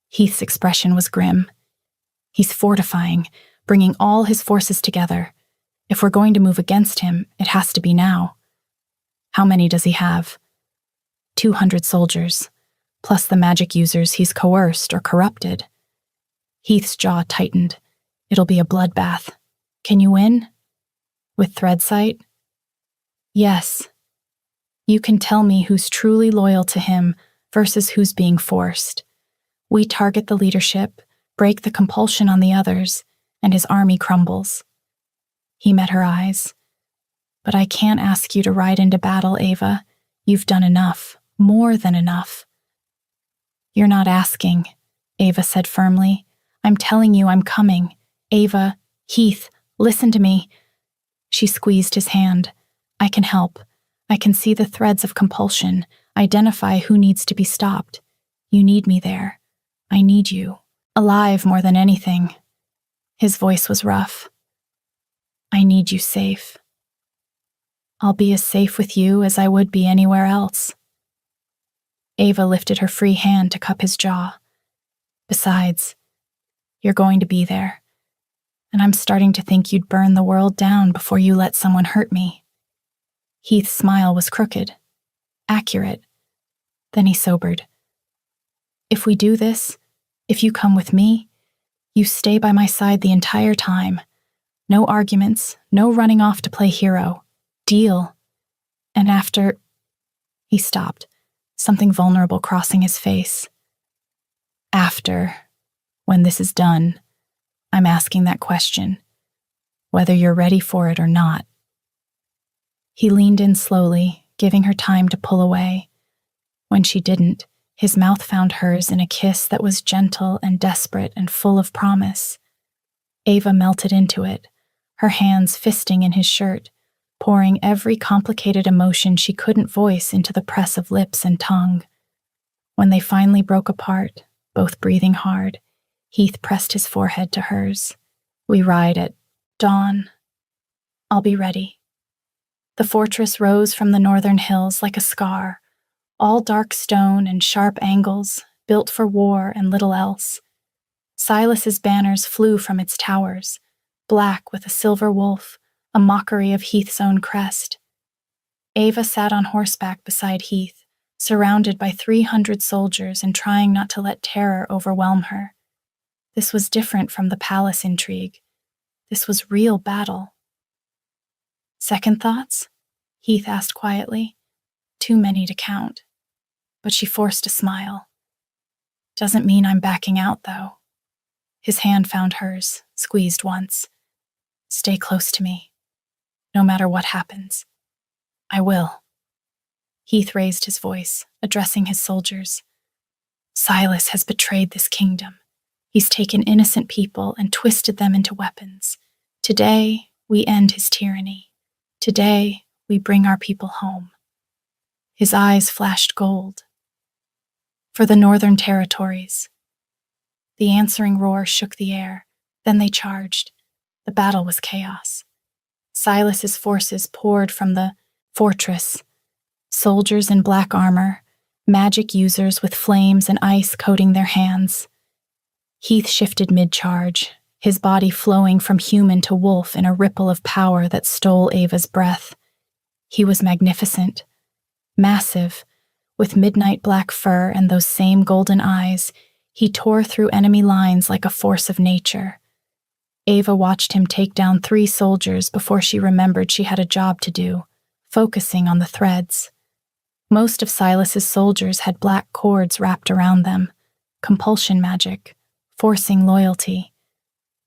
Heath's expression was grim. He's fortifying, bringing all his forces together. If we're going to move against him, it has to be now. How many does he have? 200 soldiers, plus the magic users he's coerced or corrupted. Heath's jaw tightened. It'll be a bloodbath. Can you win? With Threadsight? Yes. You can tell me who's truly loyal to him versus who's being forced. We target the leadership, break the compulsion on the others, and his army crumbles. He met her eyes. But I can't ask you to ride into battle, Ava. You've done enough, more than enough. You're not asking, Ava said firmly. I'm telling you I'm coming. Ava, Heath, listen to me. She squeezed his hand. I can help. I can see the threads of compulsion, identify who needs to be stopped. You need me there. I need you. Alive more than anything. His voice was rough. I need you safe. I'll be as safe with you as I would be anywhere else. Ava lifted her free hand to cup his jaw. Besides, you're going to be there, and I'm starting to think you'd burn the world down before you let someone hurt me. Heath's smile was crooked, accurate. Then he sobered. If we do this, if you come with me, you stay by my side the entire time. No arguments, no running off to play hero. Deal. And after... He stopped, something vulnerable crossing his face. After, when this is done, I'm asking that question, whether you're ready for it or not. He leaned in slowly, giving her time to pull away. When she didn't, his mouth found hers in a kiss that was gentle and desperate and full of promise. Ava melted into it, her hands fisting in his shirt, pouring every complicated emotion she couldn't voice into the press of lips and tongue. When they finally broke apart, both breathing hard, Heath pressed his forehead to hers. We ride at dawn. I'll be ready. The fortress rose from the northern hills like a scar, all dark stone and sharp angles, built for war and little else. Silas's banners flew from its towers, black with a silver wolf, a mockery of Heath's own crest. Ava sat on horseback beside Heath, surrounded by 300 soldiers and trying not to let terror overwhelm her. This was different from the palace intrigue. This was real battle. Second thoughts? Heath asked quietly. Too many to count. But she forced a smile. Doesn't mean I'm backing out, though. His hand found hers, squeezed once. Stay close to me. No matter what happens. I will. Heath raised his voice, addressing his soldiers. Silas has betrayed this kingdom. He's taken innocent people and twisted them into weapons. Today, we end his tyranny. Today, we bring our people home. His eyes flashed gold. For the northern territories. The answering roar shook the air. Then they charged. The battle was chaos. Silas's forces poured from the fortress. Soldiers in black armor, magic users with flames and ice coating their hands. Heath shifted mid-charge, his body flowing from human to wolf in a ripple of power that stole Ava's breath. He was magnificent, massive, with midnight black fur and those same golden eyes. He tore through enemy lines like a force of nature. Ava watched him take down 3 soldiers before she remembered she had a job to do, focusing on the threads. Most of Silas's soldiers had black cords wrapped around them, compulsion magic, forcing loyalty.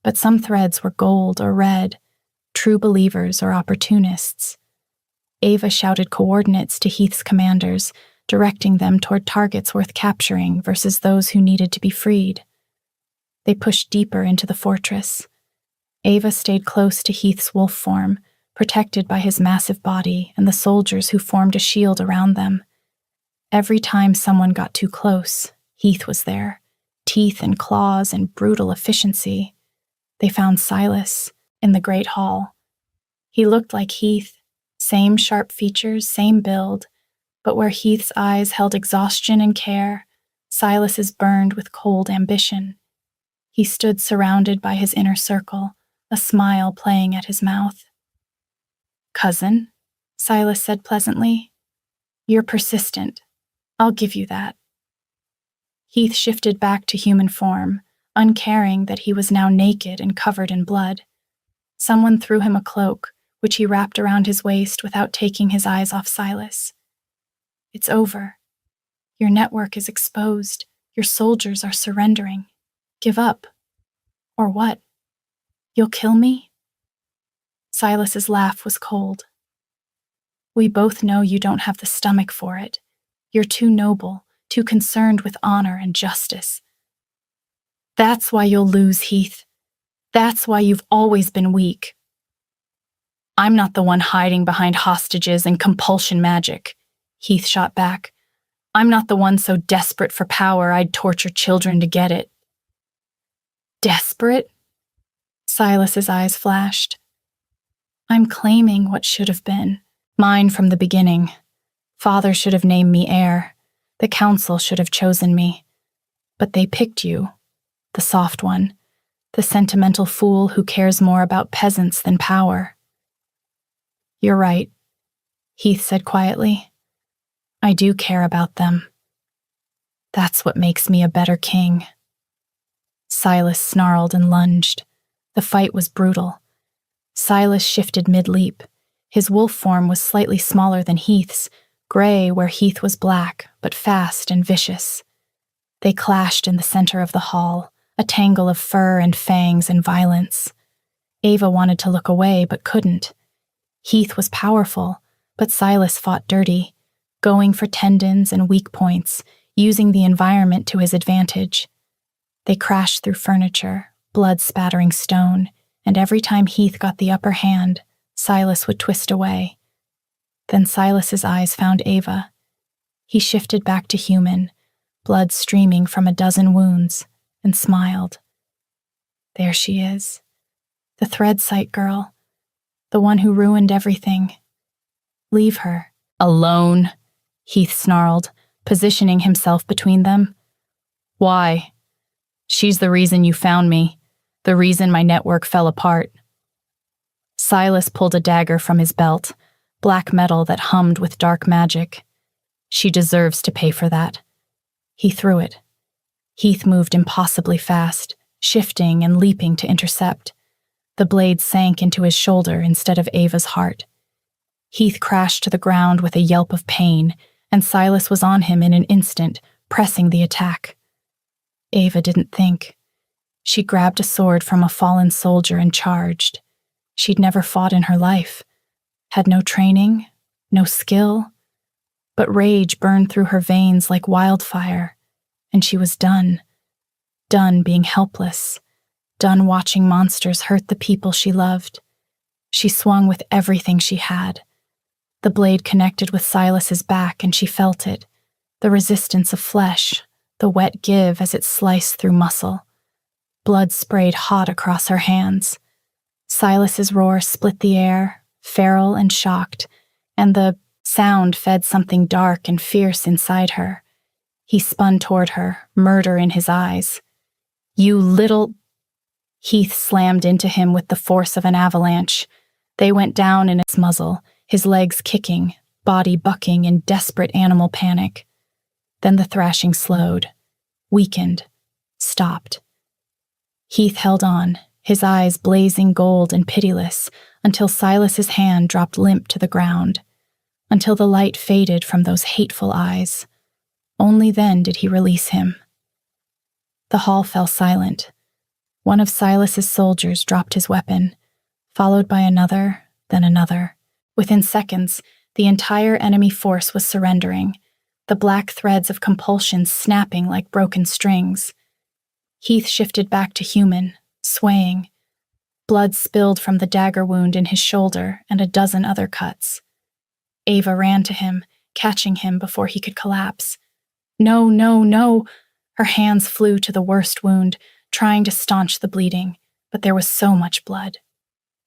But some threads were gold or red, true believers or opportunists. Ava shouted coordinates to Heath's commanders, directing them toward targets worth capturing versus those who needed to be freed. They pushed deeper into the fortress. Ava stayed close to Heath's wolf form, protected by his massive body and the soldiers who formed a shield around them. Every time someone got too close, Heath was there, teeth and claws and brutal efficiency. They found Silas in the great hall. He looked like Heath, same sharp features, same build, but where Heath's eyes held exhaustion and care, Silas's burned with cold ambition. He stood surrounded by his inner circle, a smile playing at his mouth. "Cousin," Silas said pleasantly, "you're persistent. I'll give you that." Heath shifted back to human form, uncaring that he was now naked and covered in blood. Someone threw him a cloak, which he wrapped around his waist without taking his eyes off Silas. "It's over. Your network is exposed. Your soldiers are surrendering. Give up. Or what? You'll kill me?" Silas's laugh was cold. "We both know you don't have the stomach for it. You're too noble, too concerned with honor and justice. That's why you'll lose, Heath. That's why you've always been weak." "I'm not the one hiding behind hostages and compulsion magic," Heath shot back. "I'm not the one so desperate for power I'd torture children to get it." "Desperate?" Silas's eyes flashed. "I'm claiming what should have been. Mine from the beginning. Father should have named me heir. The council should have chosen me. But they picked you, the soft one, the sentimental fool who cares more about peasants than power." "You're right," Heath said quietly. "I do care about them. That's what makes me a better king." Silas snarled and lunged. The fight was brutal. Silas shifted mid-leap. His wolf form was slightly smaller than Heath's, gray where Heath was black, but fast and vicious. They clashed in the center of the hall, a tangle of fur and fangs and violence. Ava wanted to look away, but couldn't. Heath was powerful, but Silas fought dirty, going for tendons and weak points, using the environment to his advantage. They crashed through furniture, blood spattering stone, and every time Heath got the upper hand, Silas would twist away. Then Silas's eyes found Ava. He shifted back to human, blood streaming from a dozen wounds, and smiled. There she is, the thread sight girl, the one who ruined everything. Leave her. "Alone," Heath snarled, positioning himself between them. "Why? She's the reason you found me, the reason my network fell apart." Silas pulled a dagger from his belt, black metal that hummed with dark magic. "She deserves to pay for that." He threw it. Heath moved impossibly fast, shifting and leaping to intercept. The blade sank into his shoulder instead of Ava's heart. Heath crashed to the ground with a yelp of pain, and Silas was on him in an instant, pressing the attack. Ava didn't think. She grabbed a sword from a fallen soldier and charged. She'd never fought in her life, had no training, no skill, but rage burned through her veins like wildfire, and she was done. Done being helpless, done watching monsters hurt the people she loved. She swung with everything she had. The blade connected with Silas's back and she felt it, the resistance of flesh, the wet give as it sliced through muscle. Blood sprayed hot across her hands. Silas's roar split the air, feral and shocked, and the sound fed something dark and fierce inside her. He spun toward her, murder in his eyes. "You little—" Heath slammed into him with the force of an avalanche. They went down in its muzzle, his legs kicking, body bucking in desperate animal panic. Then the thrashing slowed, weakened, stopped. Heath held on, his eyes blazing gold and pitiless, until Silas's hand dropped limp to the ground, until the light faded from those hateful eyes. Only then did he release him. The hall fell silent. One of Silas's soldiers dropped his weapon, followed by another, then another. Within seconds, the entire enemy force was surrendering, the black threads of compulsion snapping like broken strings. Heath shifted back to human, swaying. Blood spilled from the dagger wound in his shoulder and a dozen other cuts. Ava ran to him, catching him before he could collapse. "No, no, no!" Her hands flew to the worst wound, trying to staunch the bleeding, but there was so much blood.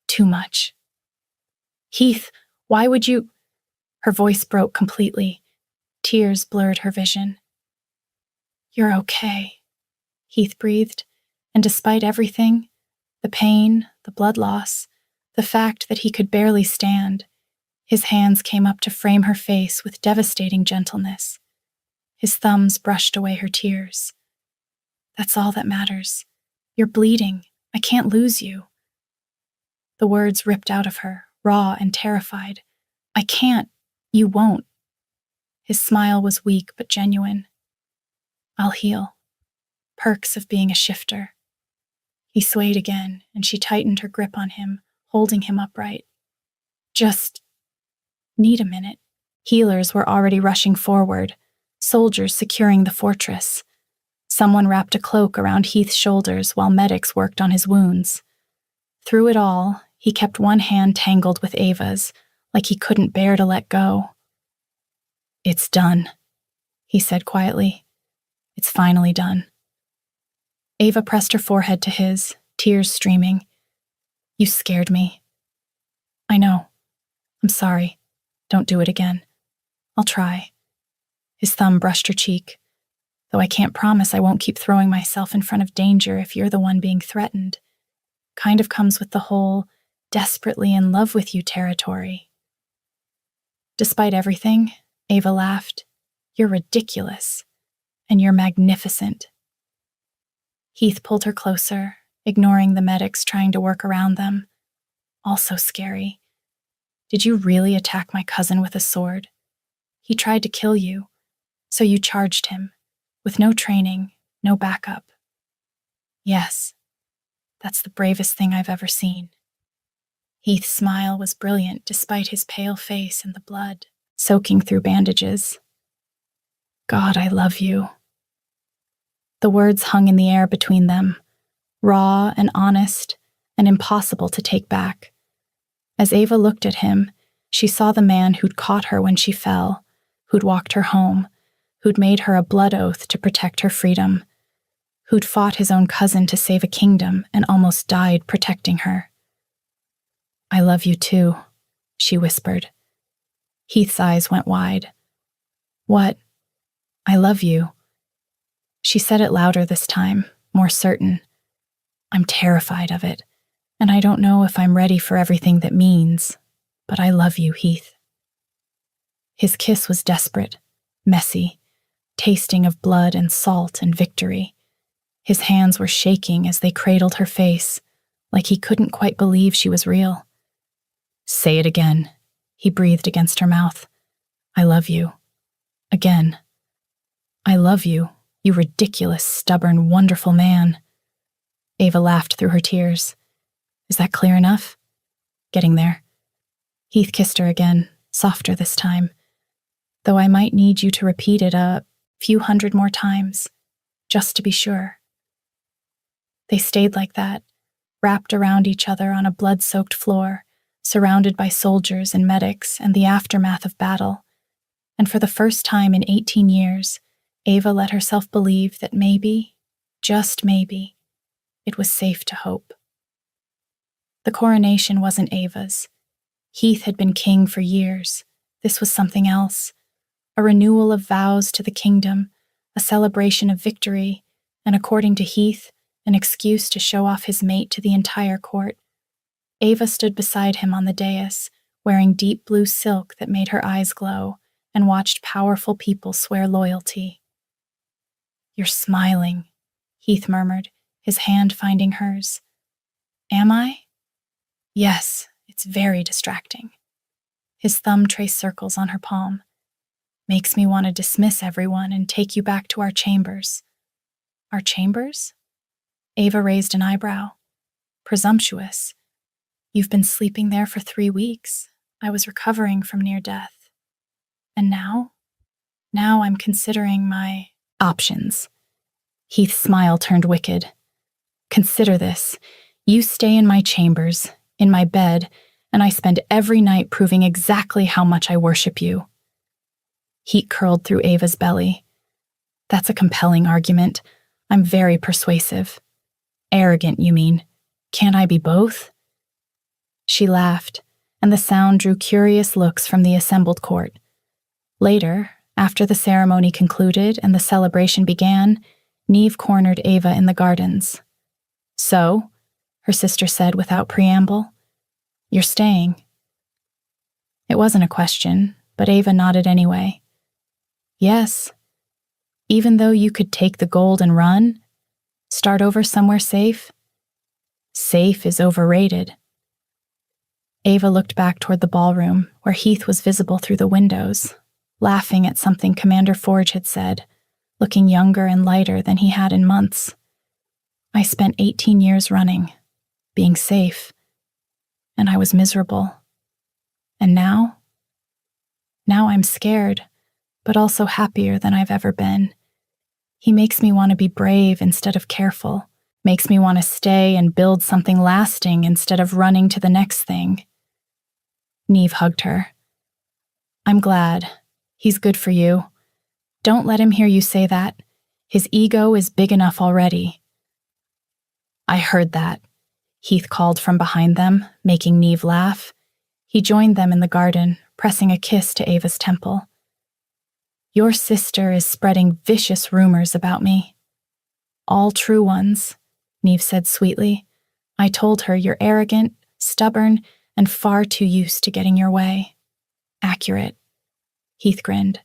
Too much. Heath, why would you? Her voice broke completely. Tears blurred her vision. You're okay, Heath breathed, and despite everything, the pain, the blood loss, the fact that he could barely stand, his hands came up to frame her face with devastating gentleness. His thumbs brushed away her tears. That's all that matters. You're bleeding. I can't lose you. The words ripped out of her, raw and terrified. I can't. You won't. His smile was weak but genuine. I'll heal. Perks of being a shifter. He swayed again, and she tightened her grip on him, holding him upright. Just need a minute. Healers were already rushing forward, soldiers securing the fortress. Someone wrapped a cloak around Heath's shoulders while medics worked on his wounds. Through it all, he kept one hand tangled with Ava's, like he couldn't bear to let go. It's done, he said quietly. It's finally done. Ava pressed her forehead to his, tears streaming. You scared me. I know. I'm sorry. Don't do it again. I'll try. His thumb brushed her cheek. Though I can't promise I won't keep throwing myself in front of danger if you're the one being threatened. Kind of comes with the whole desperately in love with you territory. Despite everything, Ava laughed. You're ridiculous. And you're magnificent. Heath pulled her closer, ignoring the medics trying to work around them. Also scary. Did you really attack my cousin with a sword? He tried to kill you, so you charged him, with no training, no backup. Yes, that's the bravest thing I've ever seen. Heath's smile was brilliant despite his pale face and the blood soaking through bandages. God, I love you. The words hung in the air between them, raw and honest and impossible to take back. As Ava looked at him, she saw the man who'd caught her when she fell, who'd walked her home, who'd made her a blood oath to protect her freedom, who'd fought his own cousin to save a kingdom and almost died protecting her. I love you too, she whispered. Heath's eyes went wide. What? I love you. She said it louder this time, more certain. I'm terrified of it, and I don't know if I'm ready for everything that means, but I love you, Heath. His kiss was desperate, messy, tasting of blood and salt and victory. His hands were shaking as they cradled her face, like he couldn't quite believe she was real. Say it again, he breathed against her mouth. I love you. Again. I love you, you ridiculous, stubborn, wonderful man. Ava laughed through her tears. Is that clear enough? Getting there. Heath kissed her again, softer this time. Though I might need you to repeat it a few hundred more times, just to be sure. They stayed like that, wrapped around each other on a blood-soaked floor, surrounded by soldiers and medics and the aftermath of battle. And for the first time in 18 years, Ava let herself believe that maybe, just maybe, it was safe to hope. The coronation wasn't Ava's. Heath had been king for years. This was something else. A renewal of vows to the kingdom, a celebration of victory, and according to Heath, an excuse to show off his mate to the entire court. Ava stood beside him on the dais, wearing deep blue silk that made her eyes glow, and watched powerful people swear loyalty. You're smiling, Heath murmured, his hand finding hers. Am I? Yes, it's very distracting. His thumb traced circles on her palm. Makes me want to dismiss everyone and take you back to our chambers. Our chambers? Ava raised an eyebrow. Presumptuous. You've been sleeping there for 3 weeks. I was recovering from near death. And now? Now I'm considering my options. Heath's smile turned wicked. Consider this. You stay in my chambers, in my bed, and I spend every night proving exactly how much I worship you. Heat curled through Ava's belly. That's a compelling argument. I'm very persuasive. Arrogant, you mean? Can't I be both? She laughed, and the sound drew curious looks from the assembled court. Later, after the ceremony concluded and the celebration began, Neve cornered Ava in the gardens. So, her sister said without preamble, you're staying. It wasn't a question, but Ava nodded anyway. Yes. Even though you could take the gold and run, start over somewhere safe? Safe is overrated. Ava looked back toward the ballroom, where Heath was visible through the windows, laughing at something Commander Forge had said, looking younger and lighter than he had in months. I spent 18 years running, being safe, and I was miserable. And now? Now I'm scared, but also happier than I've ever been. He makes me want to be brave instead of careful, makes me want to stay and build something lasting instead of running to the next thing. Neve hugged her. I'm glad. He's good for you. Don't let him hear you say that. His ego is big enough already. I heard that, Heath called from behind them, making Neve laugh. He joined them in the garden, pressing a kiss to Ava's temple. Your sister is spreading vicious rumors about me. All true ones, Neve said sweetly. I told her you're arrogant, stubborn, and far too used to getting your way. Accurate. Heath grinned.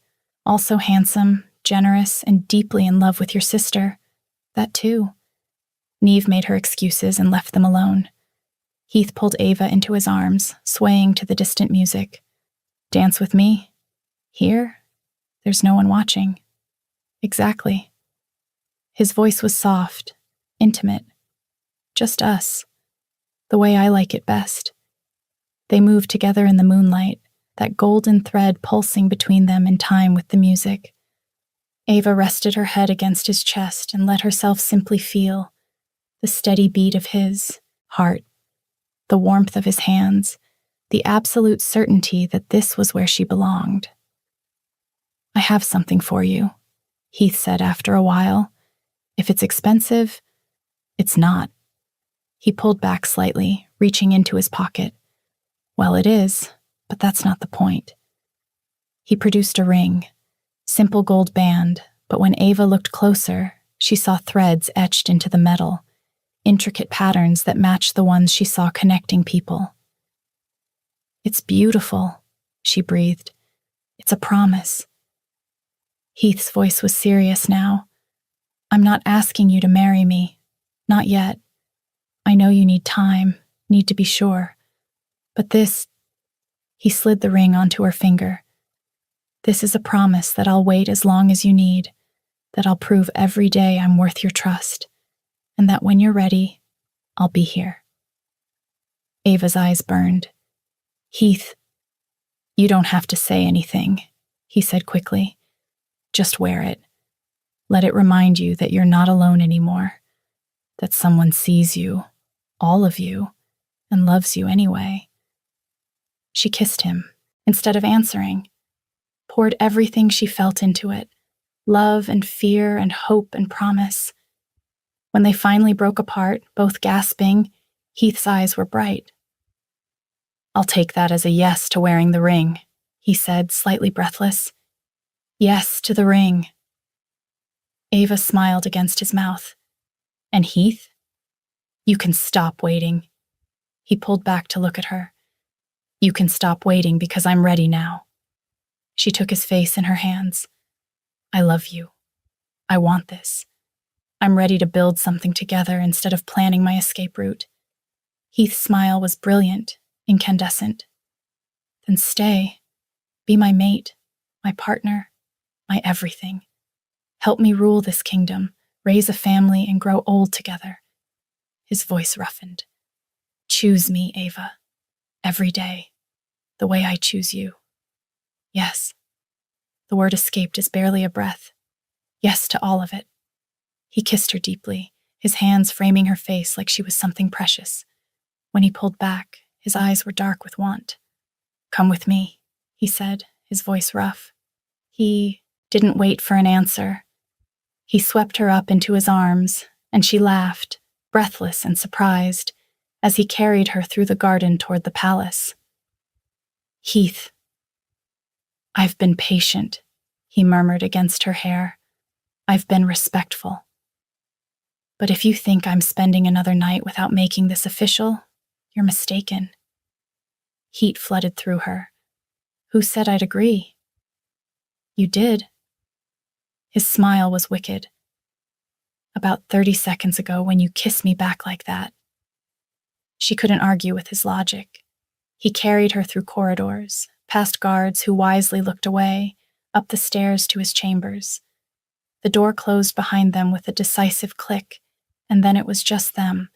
Also handsome, generous, and deeply in love with your sister. That too. Neve made her excuses and left them alone. Heath pulled Ava into his arms, swaying to the distant music. Dance with me? Here? There's no one watching. Exactly. His voice was soft, intimate. Just us. The way I like it best. They moved together in the moonlight, that golden thread pulsing between them in time with the music. Ava rested her head against his chest and let herself simply feel the steady beat of his heart, the warmth of his hands, the absolute certainty that this was where she belonged. I have something for you, Heath said after a while. If it's expensive, it's not. He pulled back slightly, reaching into his pocket. Well, it is, but that's not the point. He produced a ring, simple gold band, but when Ava looked closer, she saw threads etched into the metal, intricate patterns that matched the ones she saw connecting people. It's beautiful, she breathed. It's a promise. Heath's voice was serious now. I'm not asking you to marry me. Not yet. I know you need time, need to be sure. But this, he slid the ring onto her finger. This is a promise that I'll wait as long as you need, that I'll prove every day I'm worth your trust, and that when you're ready, I'll be here. Ava's eyes burned. Heath, you don't have to say anything, he said quickly. Just wear it. Let it remind you that you're not alone anymore, that someone sees you, all of you, and loves you anyway. She kissed him, instead of answering, poured everything she felt into it, love and fear and hope and promise. When they finally broke apart, both gasping, Heath's eyes were bright. I'll take that as a yes to wearing the ring, he said, slightly breathless. Yes to the ring. Ava smiled against his mouth. And Heath? You can stop waiting. He pulled back to look at her. You can stop waiting because I'm ready now. She took his face in her hands. I love you. I want this. I'm ready to build something together instead of planning my escape route. Heath's smile was brilliant, incandescent. Then stay. Be my mate, my partner, my everything. Help me rule this kingdom, raise a family, and grow old together. His voice roughened. Choose me, Ava. Every day. The way I choose you. Yes. The word escaped as barely a breath. Yes to all of it. He kissed her deeply, his hands framing her face like she was something precious. When he pulled back, his eyes were dark with want. Come with me, he said, his voice rough. He didn't wait for an answer. He swept her up into his arms, and she laughed, breathless and surprised, as he carried her through the garden toward the palace. "Heath, I've been patient," he murmured against her hair. "I've been respectful. But if you think I'm spending another night without making this official, you're mistaken." Heat flooded through her. "Who said I'd agree?" "You did." His smile was wicked. "About 30 seconds ago when you kissed me back like that." She couldn't argue with his logic. He carried her through corridors, past guards who wisely looked away, up the stairs to his chambers. The door closed behind them with a decisive click, and then it was just them,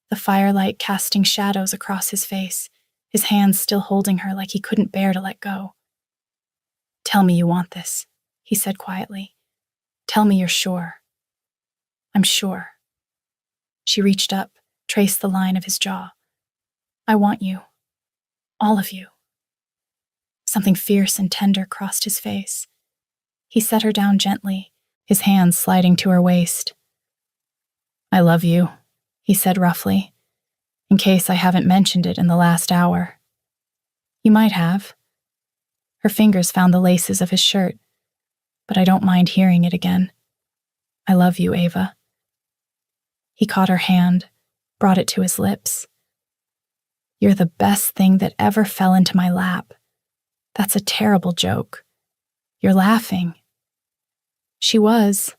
the firelight casting shadows across his face, his hands still holding her like he couldn't bear to let go. "Tell me you want this," he said quietly. "Tell me you're sure." "I'm sure." She reached up, traced the line of his jaw. "I want you. All of you." Something fierce and tender crossed his face. He set her down gently, his hands sliding to her waist. "I love you," he said roughly, "in case I haven't mentioned it in the last hour." "You might have." Her fingers found the laces of his shirt. "But I don't mind hearing it again. I love you, Ava." He caught her hand, brought it to his lips. "You're the best thing that ever fell into my lap. That's a terrible joke. You're laughing." She was,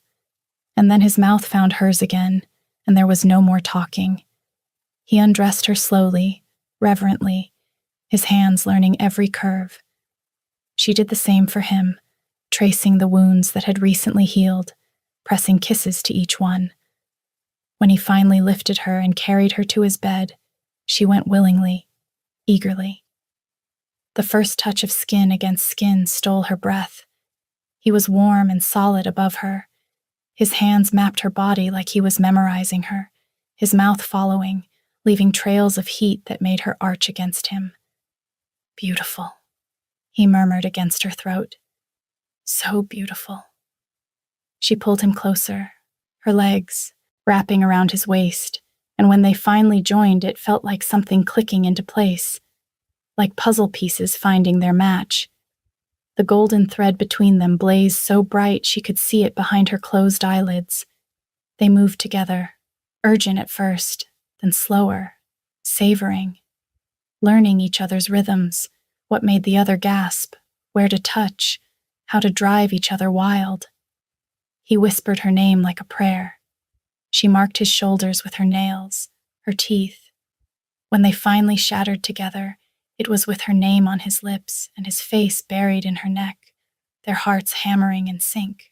and then his mouth found hers again, and there was no more talking. He undressed her slowly, reverently, his hands learning every curve. She did the same for him, tracing the wounds that had recently healed, pressing kisses to each one. When he finally lifted her and carried her to his bed, she went willingly, eagerly. The first touch of skin against skin stole her breath. He was warm and solid above her. His hands mapped her body like he was memorizing her, his mouth following, leaving trails of heat that made her arch against him. "Beautiful," he murmured against her throat. "So beautiful." She pulled him closer, her legs wrapping around his waist, and when they finally joined, it felt like something clicking into place, like puzzle pieces finding their match. The golden thread between them blazed so bright she could see it behind her closed eyelids. They moved together, urgent at first, then slower, savoring, learning each other's rhythms, what made the other gasp, where to touch, how to drive each other wild. He whispered her name like a prayer. She marked his shoulders with her nails, her teeth. When they finally shattered together, it was with her name on his lips and his face buried in her neck, their hearts hammering in sync.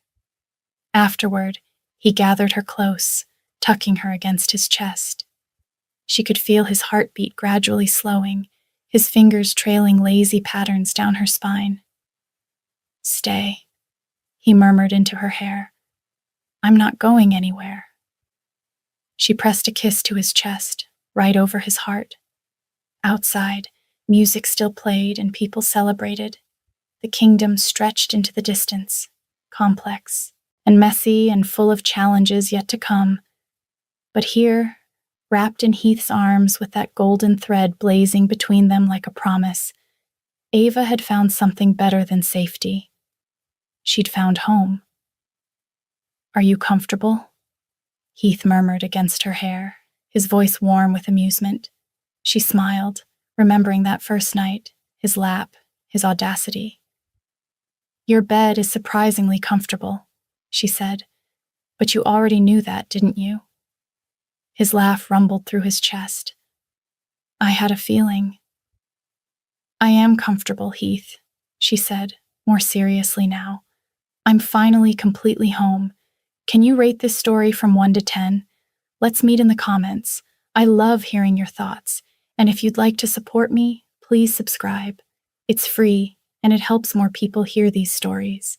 Afterward, he gathered her close, tucking her against his chest. She could feel his heartbeat gradually slowing, his fingers trailing lazy patterns down her spine. "Stay," he murmured into her hair. "I'm not going anywhere." She pressed a kiss to his chest, right over his heart. Outside, music still played and people celebrated. The kingdom stretched into the distance, complex and messy and full of challenges yet to come. But here, wrapped in Heath's arms with that golden thread blazing between them like a promise, Ava had found something better than safety. She'd found home. "Are you comfortable?" Heath murmured against her hair, his voice warm with amusement. She smiled, remembering that first night, his lap, his audacity. "Your bed is surprisingly comfortable," she said. "But you already knew that, didn't you?" His laugh rumbled through his chest. "I had a feeling." "I am comfortable, Heath," she said, more seriously now. "I'm finally completely home. Can you rate this story from 1 to 10? Let's meet in the comments. I love hearing your thoughts. And if you'd like to support me, please subscribe. It's free, and it helps more people hear these stories.